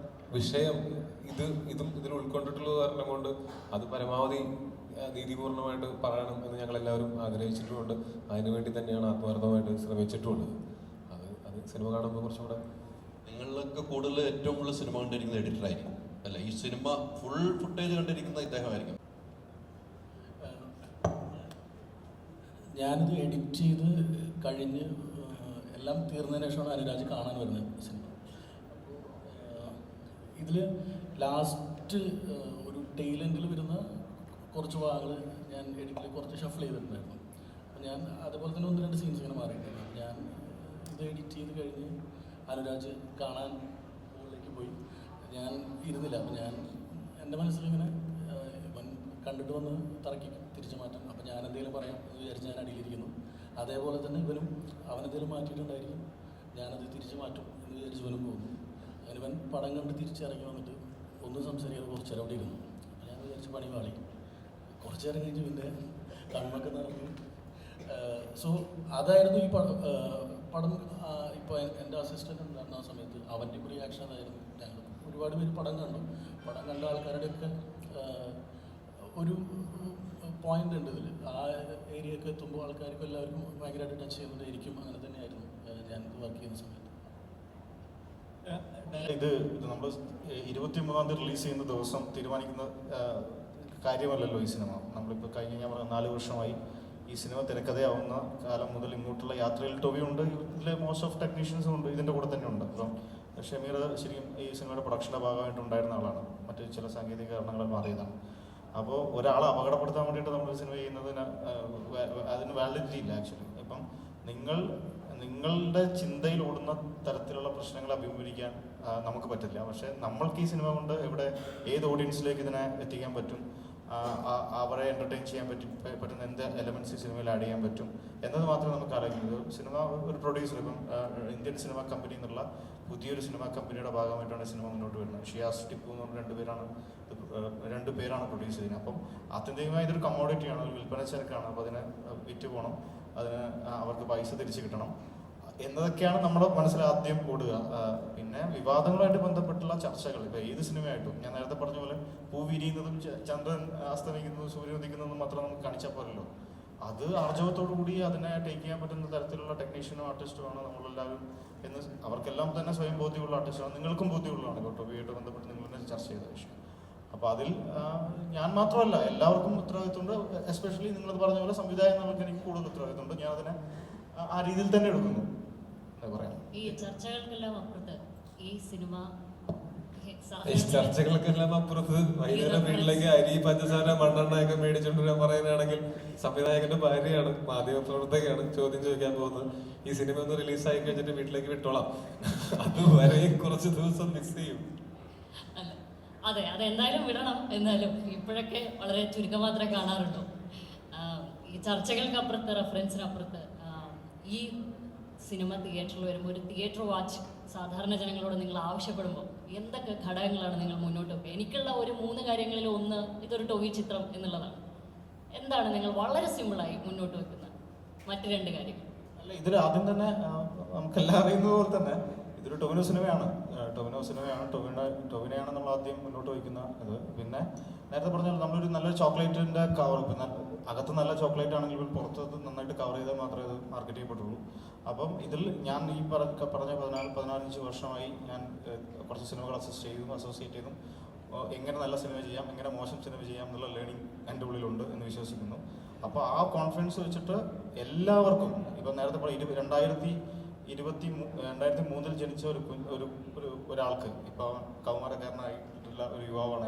വിഷയം ഇതിൽ ഉൾക്കൊണ്ടിട്ടുള്ളത് കാരണം കൊണ്ട് അത് പരമാവധി നീതിപൂർണമായിട്ട് പറയണം എന്ന് ഞങ്ങളെല്ലാവരും ആഗ്രഹിച്ചിട്ടുമുണ്ട്. അതിനുവേണ്ടി തന്നെയാണ് ആത്മാർത്ഥമായിട്ട് ശ്രമിച്ചിട്ടുള്ളത്. അത് സിനിമ കാണുമ്പോൾ കുറച്ചും കൂടെ നിങ്ങളിലൊക്കെ കൂടുതൽ ഏറ്റവും കൂടുതൽ സിനിമ കണ്ടിരിക്കുന്ന എഡിറ്ററായിരിക്കും അല്ല? ഈ സിനിമ ഫുൾ ഫുട്ടേജ് കണ്ടിരിക്കുന്ന ഇദ്ദേഹമായിരിക്കും. ഞാനിത് എഡിറ്റ് ചെയ്ത് കഴിഞ്ഞ് എല്ലാം തീർന്നതിന് ശേഷമാണ് അനുരാജ് കാണാൻ വരുന്നത് സിനിമ. അപ്പോൾ ഇതിൽ ലാസ്റ്റ് ഒരു ടെയിൽ എൻഡിൽ വരുന്ന കുറച്ച് ഭാഗങ്ങൾ ഞാൻ എഡിറ്റിൽ കുറച്ച് ഷഫിൾ ചെയ്തിട്ടുണ്ടായിരുന്നു. അപ്പോൾ ഞാൻ അതുപോലെ തന്നെ 1-2 സീൻസ് ഇങ്ങനെ മാറിയിട്ടുണ്ട്. ഞാൻ ഇത് എഡിറ്റ് ചെയ്ത് കഴിഞ്ഞ് അനുരാജ് കാണാൻ മുകളിലേക്ക് പോയി. ഞാൻ ഇരുന്നില്ല. അപ്പോൾ ഞാൻ എൻ്റെ മനസ്സിലിങ്ങനെ കണ്ടിട്ട് വന്ന് തറക്കി തിരിച്ചു മാറ്റാം. അപ്പോൾ ഞാൻ എന്തെങ്കിലും പറയാം എന്ന് വിചാരിച്ച് ഞാൻ അടിയിലിരിക്കുന്നു. അതേപോലെ തന്നെ ഇവനും അവനെന്തെങ്കിലും മാറ്റിയിട്ടുണ്ടായിരിക്കും, ഞാനത് തിരിച്ചു മാറ്റും എന്ന് വിചാരിച്ച് ഇവനും പോകുന്നു. അങ്ങനെ ഇവൻ പടം കണ്ട് തിരിച്ചിറങ്ങി വന്നിട്ട് ഒന്നും സംസാരിക്കാതെ കുറച്ച് നേരം അവിടെ ഇരുന്നു. അപ്പോൾ ഞാൻ വിചാരിച്ച് പണി പാളി. കുറച്ച് നേരം കഴിഞ്ഞ് പിന്നെ കണ്ണൊക്കെ നിറഞ്ഞു. സോ അതായിരുന്നു ഈ പടം. ഇപ്പോൾ എൻ്റെ അസിസ്റ്റൻ്റ് ഉണ്ടായിരുന്ന ആ സമയത്ത് അവൻ്റെ ഒരു റിയാക്ഷൻ അതായിരുന്നു. ഞങ്ങൾ ഒരുപാട് പേര് പടം കണ്ട ആൾക്കാരുടെയൊക്കെ ഒരു പോയിന്റ് ഉണ്ട് ഇതിൽ. ആ ഏരിയയൊക്കെ എത്തുമ്പോൾ ആൾക്കാർക്കും എല്ലാവർക്കും ഭയങ്കരമായിട്ട് ടച്ച് ചെയ്യുന്നുണ്ട്. എനിക്കും അങ്ങനെ തന്നെയായിരുന്നു ഞാൻ വർക്ക് ചെയ്യുന്ന സമയത്ത്. ഇത് നമ്മൾ 23-ാം തീയതി റിലീസ് ചെയ്യുന്ന ദിവസം തീരുമാനിക്കുന്ന കാര്യമല്ലല്ലോ ഈ സിനിമ. നമ്മളിപ്പോൾ കഴിഞ്ഞ ഞാൻ പറഞ്ഞ 4 വർഷമായി ഈ സിനിമ തിരക്കഥയാവുന്ന കാലം മുതൽ ഇങ്ങോട്ടുള്ള യാത്രയിൽ ടൊവിയുണ്ട്, ഇതിലെ മോസ്റ്റ് ഓഫ് ടെക്നീഷ്യൻസും ഉണ്ട്, ഇതിൻ്റെ കൂടെ തന്നെ ഉണ്ട്. അപ്പം ഷമീർ ശരിക്കും ഈ സിനിമയുടെ പ്രൊഡക്ഷൻ്റെ ഭാഗമായിട്ട് ഉണ്ടായിരുന്ന ആളാണ്, മറ്റ് ചില സാങ്കേതിക കാരണങ്ങളാൽ മാറിയതാണ്. അപ്പോൾ ഒരാളെ അപകടപ്പെടുത്താൻ വേണ്ടിയിട്ട് നമ്മൾ സിനിമ ചെയ്യുന്നതിന് അതിന് വാലിഡിറ്റി ഇല്ല ആക്ച്വലി. ഇപ്പം നിങ്ങളുടെ ചിന്തയിൽ ഓടുന്ന തരത്തിലുള്ള പ്രശ്നങ്ങൾ അഭിമുഖീകരിക്കാൻ നമുക്ക് പറ്റില്ല. പക്ഷേ നമ്മൾക്ക് ഈ സിനിമ കൊണ്ട് ഏത് ഓഡിയൻസിലേക്ക് ഇതിനെ എത്തിക്കാൻ പറ്റും, അവരെ എൻ്റർടൈൻ ചെയ്യാൻ പറ്റുന്ന എന്ത് എലമെൻറ്റ്സ് ഈ സിനിമയിൽ ആഡ് ചെയ്യാൻ പറ്റും എന്നത് മാത്രമേ നമുക്ക് ആലോചിക്കുന്നത്. സിനിമ ഒരു പ്രൊഡ്യൂസർ, ഇപ്പം ഇന്ത്യൻ സിനിമ കമ്പനി എന്നുള്ള പുതിയൊരു സിനിമ കമ്പനിയുടെ ഭാഗമായിട്ടാണ് സിനിമ മുന്നോട്ട് വരുന്നത്. ഷിയാസ് ടിപ്പു എന്ന് പറഞ്ഞ രണ്ട് പേരാണ് പ്രൊഡ്യൂസ് ചെയ്യുന്നത്. അപ്പം ആത്യന്തികമായി ഇതൊരു കമ്മോഡിറ്റിയാണ്, ഒരു വിൽപ്പന ചരക്കാണ്. അപ്പോൾ അതിന് വിറ്റ് പോകണം, അതിന് അവർക്ക് പൈസ തിരിച്ചു കിട്ടണം എന്നതൊക്കെയാണ് നമ്മുടെ മനസ്സിൽ ആദ്യം ഓടുക. പിന്നെ വിവാദങ്ങളുമായിട്ട് ബന്ധപ്പെട്ടുള്ള ചർച്ചകൾ, ഇപ്പോൾ ഏത് സിനിമയായിട്ടും ഞാൻ നേരത്തെ പറഞ്ഞ പോലെ പൂ വിരിയുന്നതും ചന്ദ്രൻ അസ്തമിക്കുന്നതും സൂര്യൻ ഉദിക്കുന്നതും മാത്രം നമുക്ക് കാണിച്ചാൽ പോരല്ലോ. അത് ആർജവത്തോടു കൂടി അതിനെ ടേക്ക് ചെയ്യാൻ പറ്റുന്ന തരത്തിലുള്ള ടെക്നീഷ്യനും ആർട്ടിസ്റ്റുമാണ് നമ്മളെല്ലാവരും എന്ന് അവർക്കെല്ലാം തന്നെ സ്വയം ബോധ്യമുള്ള ആർട്ടിസ്റ്റാണ്. നിങ്ങൾക്കും ബോധ്യമുള്ളതാണ് ടൊവിയുമായിട്ട് ബന്ധപ്പെട്ട് നിങ്ങൾ തന്നെ ചർച്ച ചെയ്ത വിഷയം. അപ്പോൾ അതിൽ ഞാൻ മാത്രമല്ല എല്ലാവർക്കും ഉത്തരവാദിത്തമുണ്ട്. എസ്പെഷ്യലി നിങ്ങളത് പറഞ്ഞ പോലെ സംവിധായകൻ നമുക്ക് എനിക്ക് കൂടുതൽ ഉത്തരവാദിത്തമുണ്ട്. ഞാൻ അതിനെ ആ രീതിയിൽ തന്നെ എടുക്കുന്നു. ഈ ചർച്ചകൾക്കെല്ലാം അപ്പുറത്ത് ഈ സിനിമ ചർച്ചകൾക്കെല്ലാം അപ്പുറത്ത് വൈകുന്നേരം വീട്ടിലേക്ക് അരി, പഞ്ചസാര, മണ്ണെണ്ണ ഒക്കെ മേടിച്ചോണ്ടിരാൻ പറയാനാണെങ്കിൽ സംവിധായകന്റെ ഭാര്യയാണ്, മാധ്യമപ്രവർത്തകയാണ് ചോദ്യം ചോദിക്കാൻ പോകുന്നത്. ഈ സിനിമ ഒന്ന് റിലീസായി കഴിഞ്ഞിട്ട് വീട്ടിലേക്ക് വിട്ടോളാം, അതുവരെ കുറച്ച് ദിവസം മിസ് ചെയ്യും. അതെ, അതെന്തായാലും വിടണം. എന്നാലും ഇപ്പോഴൊക്കെ വളരെ ചുരുക്കം മാത്രമേ കാണാറുള്ളൂ. ഈ ചർച്ചകൾക്കപ്പുറത്ത്, റെഫറൻസിനപ്പുറത്ത് ഈ സിനിമ തിയേറ്ററിൽ വരുമ്പോൾ ഒരു തിയേറ്റർ വാച്ച് സാധാരണ ജനങ്ങളോട് നിങ്ങൾ ആവശ്യപ്പെടുമ്പോൾ എന്തൊക്കെ ഘടകങ്ങളാണ് നിങ്ങൾ മുന്നോട്ട് വെക്കുക? എനിക്കുള്ള ഒരു 3 കാര്യങ്ങളിൽ ഒന്ന് ഇതൊരു ടൊവി ചിത്രം എന്നുള്ളതാണ്. എന്താണ് നിങ്ങൾ വളരെ സിമ്പിളായി മുന്നോട്ട് വെക്കുന്ന മറ്റ് 2 കാര്യങ്ങൾ? അല്ല, ഇതിൽ ആദ്യം തന്നെ നമുക്കെല്ലാം അറിയുന്നത് പോലെ തന്നെ ഇതൊരു ടൊവിനോ സിനിമയാണ്. ടൊവിനെയാണ് നമ്മൾ ആദ്യം മുന്നോട്ട് വയ്ക്കുന്ന ഇത്. പിന്നെ നേരത്തെ പറഞ്ഞാൽ നമ്മളൊരു നല്ലൊരു ചോക്ലേറ്റിൻ്റെ കവർ, പിന്നെ അകത്ത് നല്ല ചോക്ലേറ്റ് ആണെങ്കിൽ പുറത്ത് നന്നായിട്ട് കവർ ചെയ്താൽ മാത്രമേ ഇത് മാർക്കറ്റ് ചെയ്യപ്പെട്ടുള്ളൂ. അപ്പം ഇതിൽ ഞാൻ ഈ പറഞ്ഞ 14-15 വർഷമായി ഞാൻ കുറച്ച് സിനിമകൾ അസോസിയേറ്റ് ചെയ്തും എങ്ങനെ നല്ല സിനിമ ചെയ്യാം, എങ്ങനെ മോശം സിനിമ ചെയ്യാം എന്നുള്ള ലേണിംഗ് എൻ്റെ ഉള്ളിലുണ്ട് എന്ന് വിശ്വസിക്കുന്നു. അപ്പോൾ ആ കോൺഫിഡൻസ് വെച്ചിട്ട് എല്ലാവർക്കും, ഇപ്പം നേരത്തെ പറഞ്ഞ 2003 ജനിച്ച ഒരാൾക്ക്, ഇപ്പോൾ കൗമാരക്കാരനായിട്ടുള്ള ഒരു യുവാവാണ്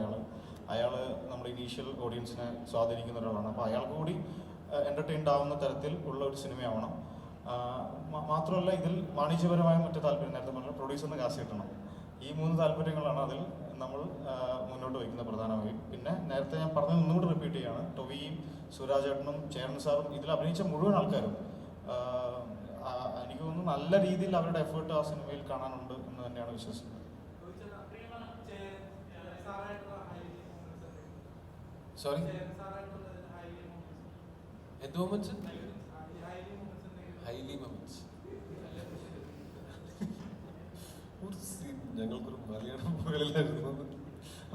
അയാൾ നമ്മുടെ ഇനീഷ്യൽ ഓഡിയൻസിനെ സ്വാധീനിക്കുന്ന ഒരാളാണ്. അപ്പോൾ അയാൾക്ക് കൂടി എൻ്റർടൈൻഡ് ആവുന്ന തരത്തിൽ ഉള്ള ഒരു സിനിമയാവണം. മാത്രമല്ല ഇതിൽ വാണിജ്യപരമായ മറ്റു താല്പര്യം, നേരത്തെ പറഞ്ഞാൽ പ്രൊഡ്യൂസറിന് കാശ് കിട്ടണം. ഈ 3 താല്പര്യങ്ങളാണ് അതിൽ നമ്മൾ മുന്നോട്ട് വയ്ക്കുന്ന പ്രധാനമായും. പിന്നെ നേരത്തെ ഞാൻ പറഞ്ഞത് ഒന്നുകൂടി റിപ്പീറ്റ് ചെയ്യാണ്, ടൊവിയും സുരാജേട്ടനും ചേരൻ സാറും ഇതിൽ അഭിനയിച്ച മുഴുവൻ ആൾക്കാരും എനിക്ക് തോന്നുന്നു നല്ല രീതിയിൽ അവരുടെ എഫേർട്ട് ആ സിനിമയിൽ കാണാനുണ്ട് എന്ന് തന്നെയാണ് വിശ്വസിക്കുന്നത്. സോറി, എന്ത് മൊമെന്റ്സ്? Highly moments. ഒരു സീൻ ഞങ്ങൾക്കൊരു മലയാളം മുകളിലായിരുന്നു,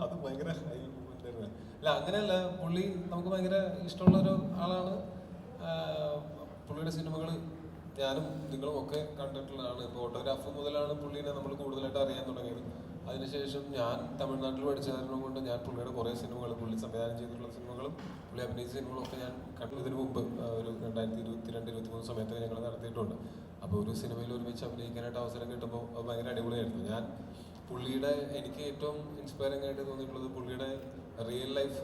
അത് ഭയങ്കര ഹൈ മൊമെന്റ് ആയിരുന്നു. അല്ല, അങ്ങനെയല്ല, പുള്ളി നമുക്ക് ഭയങ്കര ഇഷ്ടമുള്ളൊരു ആളാണ്. പുള്ളിയുടെ സിനിമകൾ ഞാനും നിങ്ങളും ഒക്കെ കണ്ടിട്ടുള്ളതാണ്. ഇപ്പോൾ ഓട്ടോഗ്രാഫ് മുതലാണ് പുള്ളീനെ നമ്മൾ കൂടുതലായിട്ട് അറിയാൻ തുടങ്ങിയത്. അതിനുശേഷം ഞാൻ തമിഴ്നാട്ടിൽ പഠിച്ച കാരണം കൊണ്ട് ഞാൻ പുള്ളിയുടെ കുറേ സിനിമകൾ, പുള്ളി സംവിധാനം ചെയ്തിട്ടുള്ള സിനിമകളും പുള്ളി അഭിനയിച്ച സിനിമകളൊക്കെ ഞാൻ കണ്ടതിന് മുമ്പ് ഒരു 2022-23 സമയത്തൊക്കെ ഞങ്ങൾ നടത്തിയിട്ടുണ്ട്. അപ്പോൾ ഒരു സിനിമയിൽ ഒരുമിച്ച് അഭിനയിക്കാനായിട്ട് അവസരം കിട്ടുമ്പോൾ അത് ഭയങ്കര അടിപൊളിയായിരുന്നു. ഞാൻ പുള്ളിയുടെ, എനിക്ക് ഏറ്റവും ഇൻസ്പയറിംഗ് ആയിട്ട് തോന്നിയിട്ടുള്ളത് പുള്ളിയുടെ റിയൽ ലൈഫ്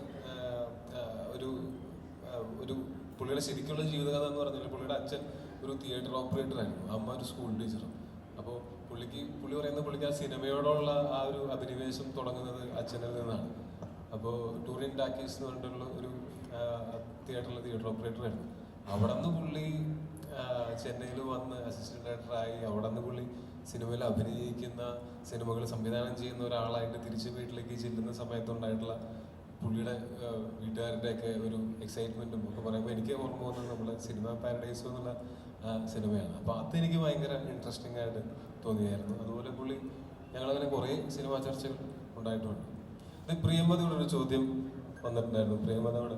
ഒരു പുള്ളിയുടെ ശരിക്കുള്ള ജീവിതകഥ എന്ന് പറഞ്ഞാൽ പുള്ളിയുടെ അച്ഛൻ ഒരു തിയേറ്റർ ഓപ്പറേറ്റർ ആയിരുന്നു, അമ്മ ഒരു സ്കൂൾ ടീച്ചറും. അപ്പോൾ പുള്ളി പറയുന്നത് പുള്ളിക്ക് ആ സിനിമയോടുള്ള ആ ഒരു അഭിനിവേശം തുടങ്ങുന്നത് അച്ഛനിൽ നിന്നാണ്. അപ്പോൾ ടൂറിൻ ടാക്കീസ് എന്ന് പറഞ്ഞിട്ടുള്ള ഒരു തിയേറ്റർ ഓപ്പറേറ്റർ ആയിരുന്നു. അവിടെ നിന്ന് പുള്ളി ചെന്നൈയിൽ വന്ന് അസിസ്റ്റന്റ് ഡയറക്ടറായി. അവിടെ നിന്ന് പുള്ളി സിനിമയിൽ അഭിനയിക്കുന്ന, സിനിമകൾ സംവിധാനം ചെയ്യുന്ന ഒരാളായിട്ട് തിരിച്ച് വീട്ടിലേക്ക് ചെല്ലുന്ന സമയത്തുണ്ടായിട്ടുള്ള പുള്ളിയുടെ വീട്ടുകാരുടെയൊക്കെ ഒരു എക്സൈറ്റ്മെൻറ്റും ഒക്കെ പറയുമ്പോൾ എനിക്ക് ഓർമ്മ പോകുന്നത് നമ്മുടെ സിനിമ പാരഡൈസ് എന്നുള്ള സിനിമയാണ്. അപ്പോൾ അതെനിക്ക് ഭയങ്കര ഇൻട്രസ്റ്റിംഗ് ആയിട്ട് തോന്നിയായിരുന്നു. അതുപോലെ പുള്ളി ഞങ്ങളങ്ങനെ കുറേ സിനിമാ ചർച്ചകൾ ഉണ്ടായിട്ടുണ്ട്. ഇത് പ്രിയമതയോടൊരു ചോദ്യം വന്നിട്ടുണ്ടായിരുന്നു. പ്രിയമതയോട്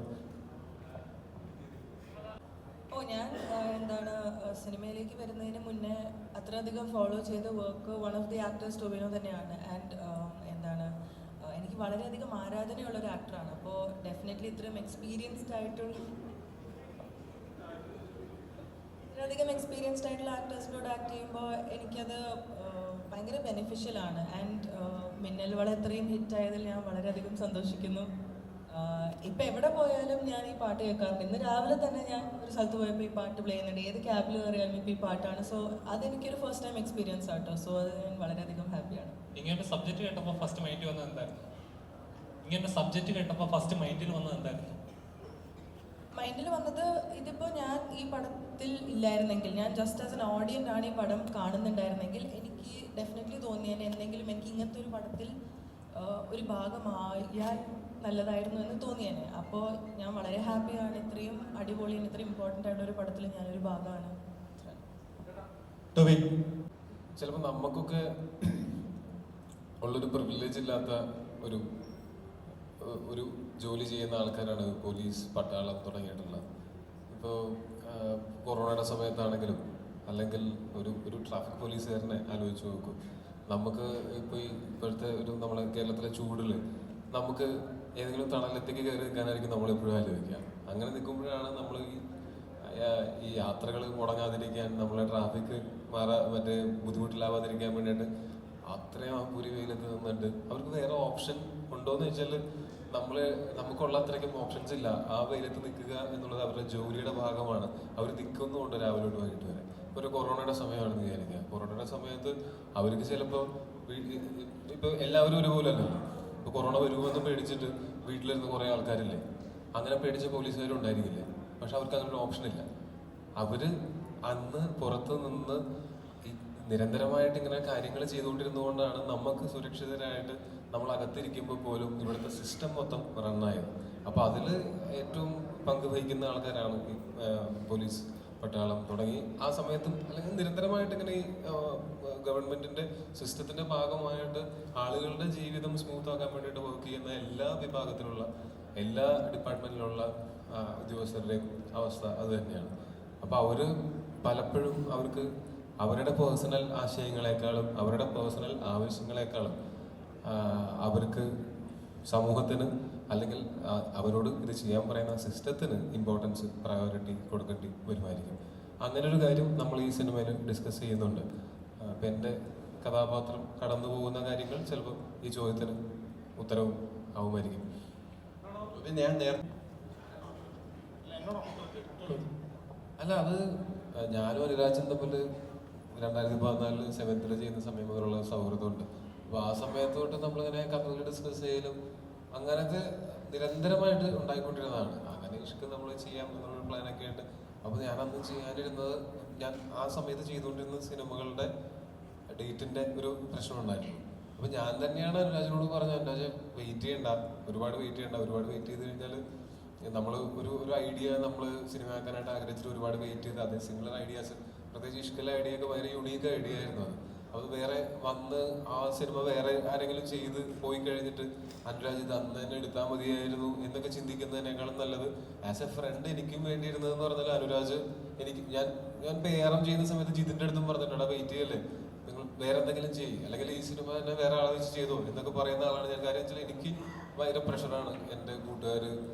ഞാൻ സിനിമയിലേക്ക് വരുന്നതിന് മുന്നേ അത്രയധികം ഫോളോ ചെയ്ത work one of the actors Tovino തന്നെയാണ്. ആൻഡ് എനിക്ക് വളരെയധികം ആരാധനയുള്ള ഒരു ആക്ടറാണ്. അപ്പോൾ ഡെഫിനറ്റ്ലി ഇത്രയും എക്സ്പീരിയൻസ്ഡ് ആയിട്ടുള്ള ആക്ടേഴ്സിനോട് ആക്ട് ചെയ്യുമ്പോൾ എനിക്കത് ഭയങ്കര ബെനിഫിഷ്യലാണ്. ആൻഡ് മിന്നൽ വള ഇത്രയും ഹിറ്റായതിൽ ഞാൻ വളരെയധികം സന്തോഷിക്കുന്നു. ഇപ്പം എവിടെ പോയാലും ഞാൻ ഈ പാട്ട് കേൾക്കാറുണ്ട്. ഇന്ന് രാവിലെ തന്നെ ഞാൻ ഒരു സ്ഥലത്ത് പോയപ്പോൾ ഈ പാട്ട് പ്ലേ ചെയ്യുന്നുണ്ട്. ഏത് ക്യാബിൽ കയറിയാലും ഇപ്പോൾ ഈ പാട്ടാണ്. സോ അതെനിക്കൊരു ഫസ്റ്റ് ടൈം എക്സ്പീരിയൻസ് ആട്ടോ. സോ അത് ഞാൻ വളരെയധികം ഹാപ്പിയാണ്. ഇങ്ങനത്തെ സബ്ജക്റ്റ് കേട്ടപ്പോൾ ഫസ്റ്റ് മൈൻഡിൽ വന്നത് എന്തായിരുന്നു? മൈൻഡിൽ വന്നത് ഇതിപ്പോൾ ഞാൻ ഈ പടത്തിൽ ഇല്ലായിരുന്നെങ്കിൽ, ഞാൻ ജസ്റ്റ് ആസ് എൻ ഓഡിയൻ്റ് ആണ് ഈ പടം കാണുന്നുണ്ടായിരുന്നെങ്കിൽ എനിക്ക് ഡെഫിനറ്റ്ലി തോന്നിയേനെ എന്തെങ്കിലും എനിക്ക് ഇങ്ങനത്തെ ഒരു പടത്തിൽ ഒരു ഭാഗമായാൽ നല്ലതായിരുന്നു എന്ന് തോന്നിയേനെ. അപ്പോൾ ഞാൻ വളരെ ഹാപ്പിയാണ്. ഇത്രയും അടിപൊളിയാണ്, ഇത്രയും ഇമ്പോർട്ടൻ്റ് ആയിട്ടുള്ള ഒരു പടത്തിൽ ഞാനൊരു ഭാഗമാണ്. ചിലപ്പോൾ നമുക്കൊക്കെ ഉള്ളൊരു പ്രിവിലേജ് ഇല്ലാത്ത ഒരു ജോലി ചെയ്യുന്ന ആൾക്കാരാണ് പോലീസ്, പട്ടാളം തുടങ്ങിയിട്ടുള്ള. ഇപ്പോൾ കൊറോണയുടെ സമയത്താണെങ്കിലും അല്ലെങ്കിൽ ഒരു ട്രാഫിക് പോലീസുകാരനെ ആലോചിച്ച് നോക്കും. നമുക്ക് ഇപ്പോൾ ഇപ്പോഴത്തെ നമ്മളെ കേരളത്തിലെ ചൂടിൽ നമുക്ക് ഏതെങ്കിലും തണലത്തേക്ക് കയറി നിൽക്കാനായിരിക്കും നമ്മളെപ്പോഴും ആലോചിക്കുക. അങ്ങനെ നിൽക്കുമ്പോഴാണ് നമ്മൾ ഈ യാത്രകൾ മുടങ്ങാതിരിക്കാൻ, നമ്മളെ ട്രാഫിക് ബുദ്ധിമുട്ടിലാവാതിരിക്കാൻ വേണ്ടിയിട്ട് അത്രയും ആ പുരി വെയിലത്ത് നിന്നിട്ട് അവർക്ക് വേറെ ഓപ്ഷൻ ഉണ്ടോയെന്ന് വെച്ചാൽ നമുക്കുള്ള അത്രയ്ക്കും ഓപ്ഷൻസ് ഇല്ല. ആ വെയിലത്ത് നിൽക്കുക എന്നുള്ളത് അവരുടെ ജോലിയുടെ ഭാഗമാണ്. അവർ നിൽക്കുന്നുമുണ്ട് രാവിലെ തൊട്ട് വൈകിട്ട് വരെ. ഒരു കൊറോണയുടെ സമയമാണെന്ന് വിചാരിക്കുക. കൊറോണയുടെ സമയത്ത് അവർക്ക് ചിലപ്പോൾ ഇപ്പോൾ എല്ലാവരും ഒരുപോലെ അല്ലല്ലോ. ഇപ്പോൾ കൊറോണ വരുമെന്ന് പേടിച്ചിട്ട് വീട്ടിലിരുന്ന് കുറേ ആൾക്കാരില്ലേ, അങ്ങനെ പേടിച്ച പോലീസുകാരും ഉണ്ടായിരിക്കില്ലേ. പക്ഷെ അവർക്ക് അങ്ങനെ ഒരു ഓപ്ഷൻ ഇല്ല. അവർ അന്ന് പുറത്ത് നിന്ന് നിരന്തരമായിട്ട് ഇങ്ങനെ കാര്യങ്ങൾ ചെയ്തുകൊണ്ടിരുന്നതുകൊണ്ടാണ് നമുക്ക് സുരക്ഷിതരായിട്ട് നമ്മൾ അകത്തിരിക്കുമ്പോൾ പോലും ഇവിടുത്തെ സിസ്റ്റം മൊത്തം റണ്ണായത്. അപ്പോൾ അതിൽ ഏറ്റവും പങ്ക് വഹിക്കുന്ന ആൾക്കാരാണ് ഈ പോലീസ്, പട്ടാളം തുടങ്ങി. ആ സമയത്തും അല്ലെങ്കിൽ നിരന്തരമായിട്ട് ഇങ്ങനെ ഈ ഗവൺമെന്റിന്റെ സിസ്റ്റത്തിന്റെ ഭാഗമായിട്ട് ആളുകളുടെ ജീവിതം സ്മൂത്ത് ആക്കാൻ വേണ്ടിയിട്ട് വർക്ക് ചെയ്യുന്ന എല്ലാ വിഭാഗത്തിലുള്ള എല്ലാ ഡിപ്പാർട്ട്മെന്റിലുള്ള ഉദ്യോഗസ്ഥരുടെയും അവസ്ഥ അത് തന്നെയാണ്. അപ്പോൾ അവര് പലപ്പോഴും അവർക്ക് അവരുടെ പേഴ്സണൽ ആശയങ്ങളെക്കാളും അവരുടെ പേഴ്സണൽ ആവശ്യങ്ങളെക്കാളും അവർക്ക് സമൂഹത്തിന് അല്ലെങ്കിൽ അവരോട് ഇത് ചെയ്യാൻ പറയുന്ന സിസ്റ്റത്തിന് ഇമ്പോർട്ടൻസ്, പ്രയോറിറ്റി കൊടുക്കേണ്ടി വരുമായിരിക്കും. അങ്ങനെ ഒരു കാര്യം നമ്മൾ ഈ സിനിമയിൽ ഡിസ്കസ് ചെയ്യുന്നുണ്ട്. അപ്പം എൻ്റെ കഥാപാത്രം കടന്നു പോകുന്ന കാര്യങ്ങൾ ചിലപ്പോൾ ഈ ചോദ്യത്തിന് ഉത്തരവും ആവുമായിരിക്കും. അല്ല, അത് ഞാനും അനുരാജും തമ്മിൽ 2014 7th ചെയ്യുന്ന സമയം മുതലുള്ള സൗഹൃദമുണ്ട്. അപ്പോൾ ആ സമയത്ത് തൊട്ട് നമ്മളിങ്ങനെ കഥകൾ ഡിസ്കസ് ചെയ്യലും അങ്ങനത്തെ നിരന്തരമായിട്ട് ഉണ്ടായിക്കൊണ്ടിരുന്നതാണ്. അങ്ങനെ ഇഷ്ടം നമ്മൾ ചെയ്യാം എന്നുള്ളൊരു പ്ലാനൊക്കെ ഉണ്ട്. അപ്പോൾ ഞാൻ അന്ന് ചെയ്യാനിരുന്നത്, ഞാൻ ആ സമയത്ത് ചെയ്തുകൊണ്ടിരുന്ന സിനിമകളുടെ ഡേറ്റിൻ്റെ ഒരു പ്രശ്നമുണ്ടായിരുന്നു. അപ്പോൾ ഞാൻ തന്നെയാണ് അനുരാജിനോട് പറഞ്ഞത്, അനുരാജ് വെയിറ്റ് ചെയ്യണ്ട, ഒരുപാട് വെയിറ്റ് ചെയ്ത് കഴിഞ്ഞാൽ നമ്മൾ ഒരു ഐഡിയ നമ്മൾ സിനിമയാക്കാനായിട്ട് ആഗ്രഹിച്ചിട്ട് ഒരുപാട് വെയിറ്റ് ചെയ്ത് അതേ സിമിലർ ഐഡിയാസ്, പ്രത്യേകിച്ച് ഇഷ്കല ഐഡിയ ഒക്കെ ഭയങ്കര യുണീക്ക് ഐഡിയ ആയിരുന്നു. അത് വേറെ വന്ന് ആ സിനിമ വേറെ ആരെങ്കിലും ചെയ്ത് പോയി കഴിഞ്ഞിട്ട് അനുരാജ് ഇത് അന്ന് തന്നെ എടുത്താൽ മതിയായിരുന്നു എന്നൊക്കെ ചിന്തിക്കുന്നതിനേക്കാളും നല്ലത് ആസ് എ ഫ്രണ്ട് എനിക്കും വേണ്ടിയിരുന്നതെന്ന് പറഞ്ഞാൽ അനുരാജ് ഞാൻ പേരം ചെയ്യുന്ന സമയത്ത് ജിതിൻ്റെ അടുത്തും പറഞ്ഞിട്ടുണ്ട്, വെയിറ്റ് ചെയ്യല്ലേ, നിങ്ങൾ വേറെ എന്തെങ്കിലും ചെയ്യും, അല്ലെങ്കിൽ ഈ സിനിമ തന്നെ വേറെ ആളെ വെച്ച് ചെയ്തോ എന്നൊക്കെ പറയുന്ന ആളാണ് ഞാൻ. കാര്യം വെച്ചാൽ എനിക്ക് ഭയങ്കര പ്രഷറാണ് എൻ്റെ കൂട്ടുകാർ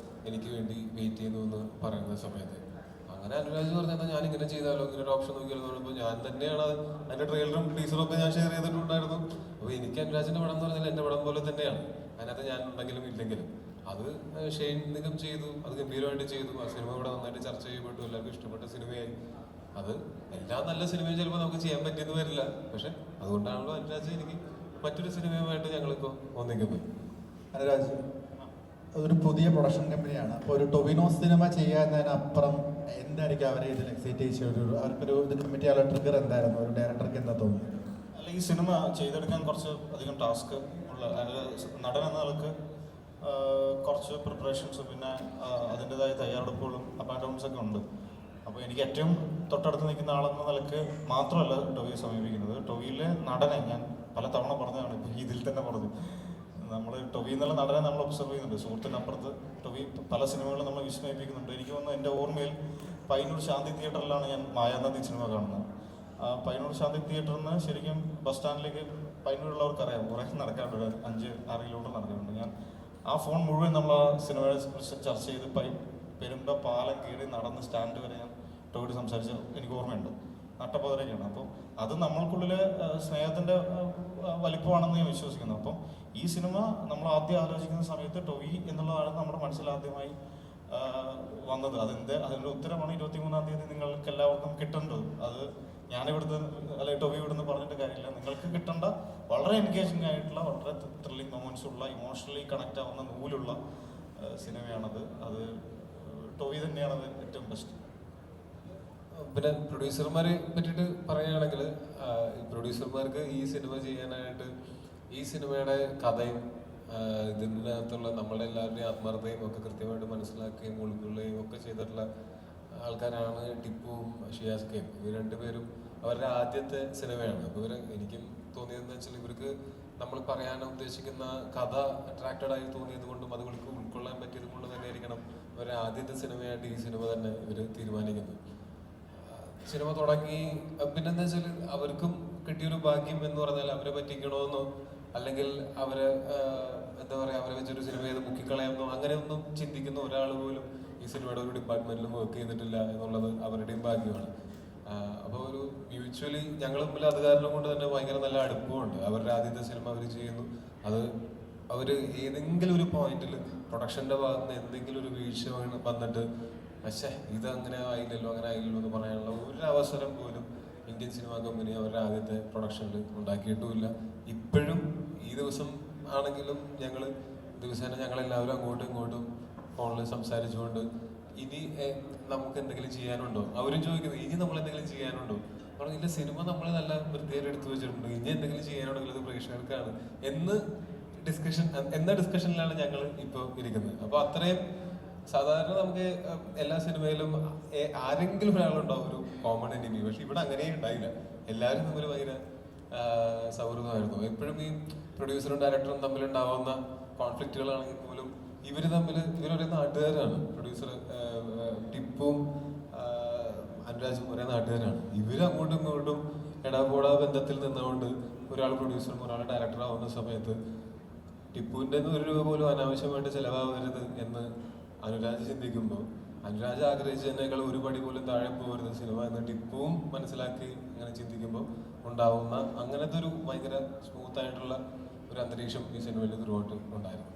എനിക്ക് വേണ്ടി വെയിറ്റ് ചെയ്യുന്നു എന്ന് പറയുന്ന സമയത്ത്. അങ്ങനെ അനുരാജ് പറഞ്ഞാൽ ഞാൻ ഇങ്ങനെ ചെയ്താലോ, ഇങ്ങനെ ഒരു ഓപ്ഷൻ നോക്കിയാലോ എന്ന് പറയുമ്പോൾ ഞാൻ തന്നെയാണ് അതിൻ്റെ ട്രെയിലറും ടീസറും ഒക്കെ ഞാൻ ഷെയർ ചെയ്തിട്ടുണ്ടായിരുന്നു. അപ്പോൾ എനിക്ക് അനുരാജിൻ്റെ പടം എന്ന് പറഞ്ഞാൽ എൻ്റെ പടം പോലെ തന്നെയാണ്. അതിനകത്ത് ഞാൻ ഉണ്ടെങ്കിലും ഇല്ലെങ്കിലും അത് ഷെയ്ൻ നിഗം ചെയ്തു, അത് ഗംഭീരമായിട്ട് ചെയ്തു. ആ സിനിമ ഇവിടെ നന്നായിട്ട് ചർച്ച ചെയ്യപ്പെട്ടു, എല്ലാവർക്കും ഇഷ്ടപ്പെട്ട സിനിമയായി. അത് എല്ലാ നല്ല സിനിമയും ചിലപ്പോൾ നമുക്ക് ചെയ്യാൻ പറ്റിയെന്ന് വരില്ല, പക്ഷെ അതുകൊണ്ടാണല്ലോ അനുരാജ് എനിക്ക് മറ്റൊരു സിനിമയുമായിട്ട് ഞങ്ങളിപ്പോൾ ഒന്നിക്കുന്നത്. അനുരാജ് ഒരു പുതിയ പ്രൊഡക്ഷൻ കമ്പനിയാണ്. അപ്പോൾ ഒരു ടൊവിനോ സിനിമ ചെയ്യാന്നതിനപ്പുറം എന്തായിരിക്കും അവരെ ഇതിൽ എക്സൈറ്റ് ചെയ്ത അവർക്കൊരു ഇത് കമ്മിറ്റ് ചെയ്യാനുള്ള ട്രിഗർ എന്തായിരുന്നു? ഒരു ഡയറക്ടർക്ക് എന്താ തോന്നുന്നു? അല്ല, ഈ സിനിമ ചെയ്തെടുക്കാൻ കുറച്ച് അധികം ടാസ്ക് ഉള്ള നടൻ എന്ന ആൾക്ക് കുറച്ച് പ്രിപ്പറേഷൻസ്, പിന്നെ അതിൻ്റെതായ തയ്യാറെടുപ്പുകളും അപ്പ് ആൻഡ് ഡൗൺസ് ഒക്കെ ഉണ്ട്. അപ്പോൾ എനിക്ക് ഏറ്റവും തൊട്ടടുത്ത് നിൽക്കുന്ന ആളെന്ന നിലക്ക് മാത്രമല്ല ടൊവിയെ സമീപിക്കുന്നത്. ടൊവിയിലെ നടനെ ഞാൻ പല തവണ പറഞ്ഞതാണ്, ഇപ്പോൾ ഇതിൽ തന്നെ പറഞ്ഞു, നമ്മൾ ടൊവി എന്നുള്ള നടനെ നമ്മൾ ഒബ്സർവ് ചെയ്യുന്നുണ്ട്. സുഹൃത്തിനപ്പുറത്ത് ടൊവി പല സിനിമകളും നമ്മൾ വിസ്മയിപ്പിക്കുന്നുണ്ട്. എനിക്ക് തോന്നുന്നു എൻ്റെ ഓർമ്മയിൽ പയ്യന്നൂർ ശാന്തി തിയേറ്ററിലാണ് ഞാൻ മായാനദി സിനിമ കാണുന്നത്. പയ്യന്നൂർ ശാന്തി തിയേറ്ററിൽ നിന്ന് ശരിക്കും ബസ് സ്റ്റാൻഡിലേക്ക് പയ്യന്നൂരുള്ളവർക്ക് അറിയാം, കുറേ നടക്കാറുണ്ട്, 5-6 കിലോമീറ്റർ നടക്കാറുണ്ട്. ഞാൻ ആ ഫോൺ മുഴുവൻ നമ്മൾ ആ സിനിമയെ കുറിച്ച് ചർച്ച ചെയ്ത് പെരുമ്പ പാലം കീറി നടന്ന് സ്റ്റാൻഡ് വരെ ഞാൻ ടോയോട് സംസാരിച്ച എനിക്ക് ഓർമ്മയുണ്ട്. നട്ടപ്പതരൊക്കെയാണ്. അപ്പോൾ അത് നമ്മൾക്കുള്ളിൽ സ്നേഹത്തിൻ്റെ വലിപ്പമാണെന്ന് ഞാൻ വിശ്വസിക്കുന്നു. അപ്പം ഈ സിനിമ നമ്മൾ ആദ്യം ആലോചിക്കുന്ന സമയത്ത് ടൊവി എന്നുള്ളതാണ് നമ്മുടെ മനസ്സിലാദ്യമായി വന്നത്. അതിൻ്റെ ഉത്തരമാണ് 23-ാം തീയതി നിങ്ങൾക്ക് എല്ലാവർക്കും കിട്ടേണ്ടത്. അത് ഞാനിവിടുന്ന് അല്ലെങ്കിൽ ടൊവി ഇവിടുന്ന് പറഞ്ഞിട്ട് കാര്യമില്ല. നിങ്ങൾക്ക് കിട്ടേണ്ട വളരെ എൻഗേജിങ് ആയിട്ടുള്ള, വളരെ ത്രില്ലിംഗ് മൊമെന്റ്സ് ഉള്ള, ഇമോഷണലി കണക്റ്റ് ആവുന്ന നൂലുള്ള സിനിമയാണത്. അത് ടൊവി തന്നെയാണ് അത് ഏറ്റവും ബെസ്റ്റ്. പിന്നെ പ്രൊഡ്യൂസർമാരെ പറ്റിയിട്ട് പറയുകയാണെങ്കിൽ, പ്രൊഡ്യൂസർമാർക്ക് ഈ സിനിമ ചെയ്യാനായിട്ട് ഈ സിനിമയുടെ കഥയും ഇതിനകത്തുള്ള നമ്മളെ എല്ലാവരുടെയും ആത്മാർത്ഥതയും ഒക്കെ കൃത്യമായിട്ട് മനസ്സിലാക്കുകയും ഉൾക്കൊള്ളുകയും ഒക്കെ ചെയ്തിട്ടുള്ള ആൾക്കാരാണ് ടിപ്പുവും ഷിയാസ്കയും. ഇവർ രണ്ടുപേരും അവരുടെ ആദ്യത്തെ സിനിമയാണ്. അപ്പോൾ എനിക്കും തോന്നിയതെന്ന് വെച്ചാൽ ഇവർക്ക് നമ്മൾ പറയാൻ ഉദ്ദേശിക്കുന്ന കഥ അട്രാക്റ്റഡ് ആയി തോന്നിയത് കൊണ്ടും അതുകൾക്ക് ഉൾക്കൊള്ളാൻ പറ്റിയത് കൊണ്ട് തന്നെ ആയിരിക്കണം അവരുടെ ആദ്യത്തെ സിനിമയായിട്ട് ഈ സിനിമ തന്നെ ഇവർ തീരുമാനിക്കുന്നത്. സിനിമ തുടങ്ങി പിന്നെന്താ വെച്ചാൽ അവർക്കും കിട്ടിയൊരു ഭാഗ്യം എന്ന് പറഞ്ഞാൽ അവരെ പറ്റിക്കണമെന്നോ അല്ലെങ്കിൽ അവരെ എന്താ പറയുക അവരെ വെച്ചൊരു സിനിമ ചെയ്ത് മുക്കിക്കളയാമെന്നോ അങ്ങനെയൊന്നും ചിന്തിക്കുന്ന ഒരാൾ പോലും ഈ സിനിമയുടെ ഒരു ഡിപ്പാർട്ട്മെന്റിലും വർക്ക് ചെയ്തിട്ടില്ല എന്നുള്ളത് അവരുടെയും ഭാഗ്യമാണ്. അപ്പോൾ ഒരു മ്യൂച്വലി ഞങ്ങൾ തമ്മിൽ അത് കാരണം കൊണ്ട് തന്നെ ഭയങ്കര നല്ല അടുപ്പമുണ്ട്. അവരുടെ ആദ്യത്തെ സിനിമ അവർ ചെയ്യുന്നു, അത് അവർ ഏതെങ്കിലും ഒരു പോയിന്റിൽ പ്രൊഡക്ഷൻ്റെ ഭാഗത്ത് നിന്ന് എന്തെങ്കിലും ഒരു വീഴ്ച വന്നിട്ട് പക്ഷേ ഇത് അങ്ങനെ ആയില്ലല്ലോ എന്ന് പറയാനുള്ള ഒരു അവസരം പോലും ഇന്ത്യൻ സിനിമാ കമ്പനി അവരുടെ ആദ്യത്തെ പ്രൊഡക്ഷനിൽ ഉണ്ടാക്കിയിട്ടുമില്ല. ഇപ്പോഴും ഈ ദിവസം ആണെങ്കിലും ദിവസേന ഞങ്ങളെല്ലാവരും അങ്ങോട്ടും ഇങ്ങോട്ടും ഫോണിൽ സംസാരിച്ചുകൊണ്ട് ഇനി നമുക്ക് എന്തെങ്കിലും ചെയ്യാനുണ്ടോ, അവരും ചോദിക്കുന്നത് ഇനി നമ്മൾ എന്തെങ്കിലും ചെയ്യാനുണ്ടോ, കാരണം ഇല്ല സിനിമ നമ്മൾ നല്ല വൃത്തിയായിട്ട് എടുത്തു വെച്ചിട്ടുണ്ട്, ഇനി എന്തെങ്കിലും ചെയ്യാനുണ്ടെങ്കിൽ അത് പ്രേക്ഷകർക്കാണ് എന്ന ഡിസ്കഷനിലാണ് ഞങ്ങൾ ഇപ്പോൾ ഇരിക്കുന്നത്. അപ്പോൾ അത്രയും സാധാരണ നമുക്ക് എല്ലാ സിനിമയിലും ആരെങ്കിലും ഒരാളുണ്ടാവും ഒരു കോമൺ എനിമി, പക്ഷെ ഇവിടെ അങ്ങനെയും ഉണ്ടായില്ല. എല്ലാവരും തമ്മിൽ ഭയങ്കര സൗഹൃദമായിരുന്നു. എപ്പോഴും ഈ പ്രൊഡ്യൂസറും ഡയറക്ടറും തമ്മിലുണ്ടാവുന്ന കോൺഫ്ലിക്റ്റുകളാണെങ്കിൽ പോലും ഇവരൊരേ നാട്ടുകാരാണ്. പ്രൊഡ്യൂസർ ടിപ്പും അനുരാജും ഒരേ നാട്ടുകാരാണ്. ഇവരങ്ങോട്ടും ഇങ്ങോട്ടും എടാപോടാ ബന്ധത്തിൽ നിന്നുകൊണ്ട് ഒരാൾ പ്രൊഡ്യൂസറും ഒരാൾ ഡയറക്ടറാവുന്ന സമയത്ത് ടിപ്പുവിൻ്റെ ₹1 പോലും അനാവശ്യമായിട്ട് ചിലവാകരുത് എന്ന് അനുരാജ് ചിന്തിക്കുമ്പോൾ അനുരാജ് ആഗ്രഹിച്ചതിനേക്കാൾ ഒരു പടി പോലും താഴെ പോകരുത് സിനിമ എന്ന് ടിപ്പുവും മനസ്സിലാക്കി അങ്ങനെ ചിന്തിക്കുമ്പോൾ ഉണ്ടാവുന്ന അങ്ങനത്തെ ഒരു ഭയങ്കര സ്മൂത്ത് ആയിട്ടുള്ള ഒരു അന്തരീക്ഷം ഈ സിനിമയിൽ ത്രൂ ഔട്ട് ഉണ്ടായിരുന്നു.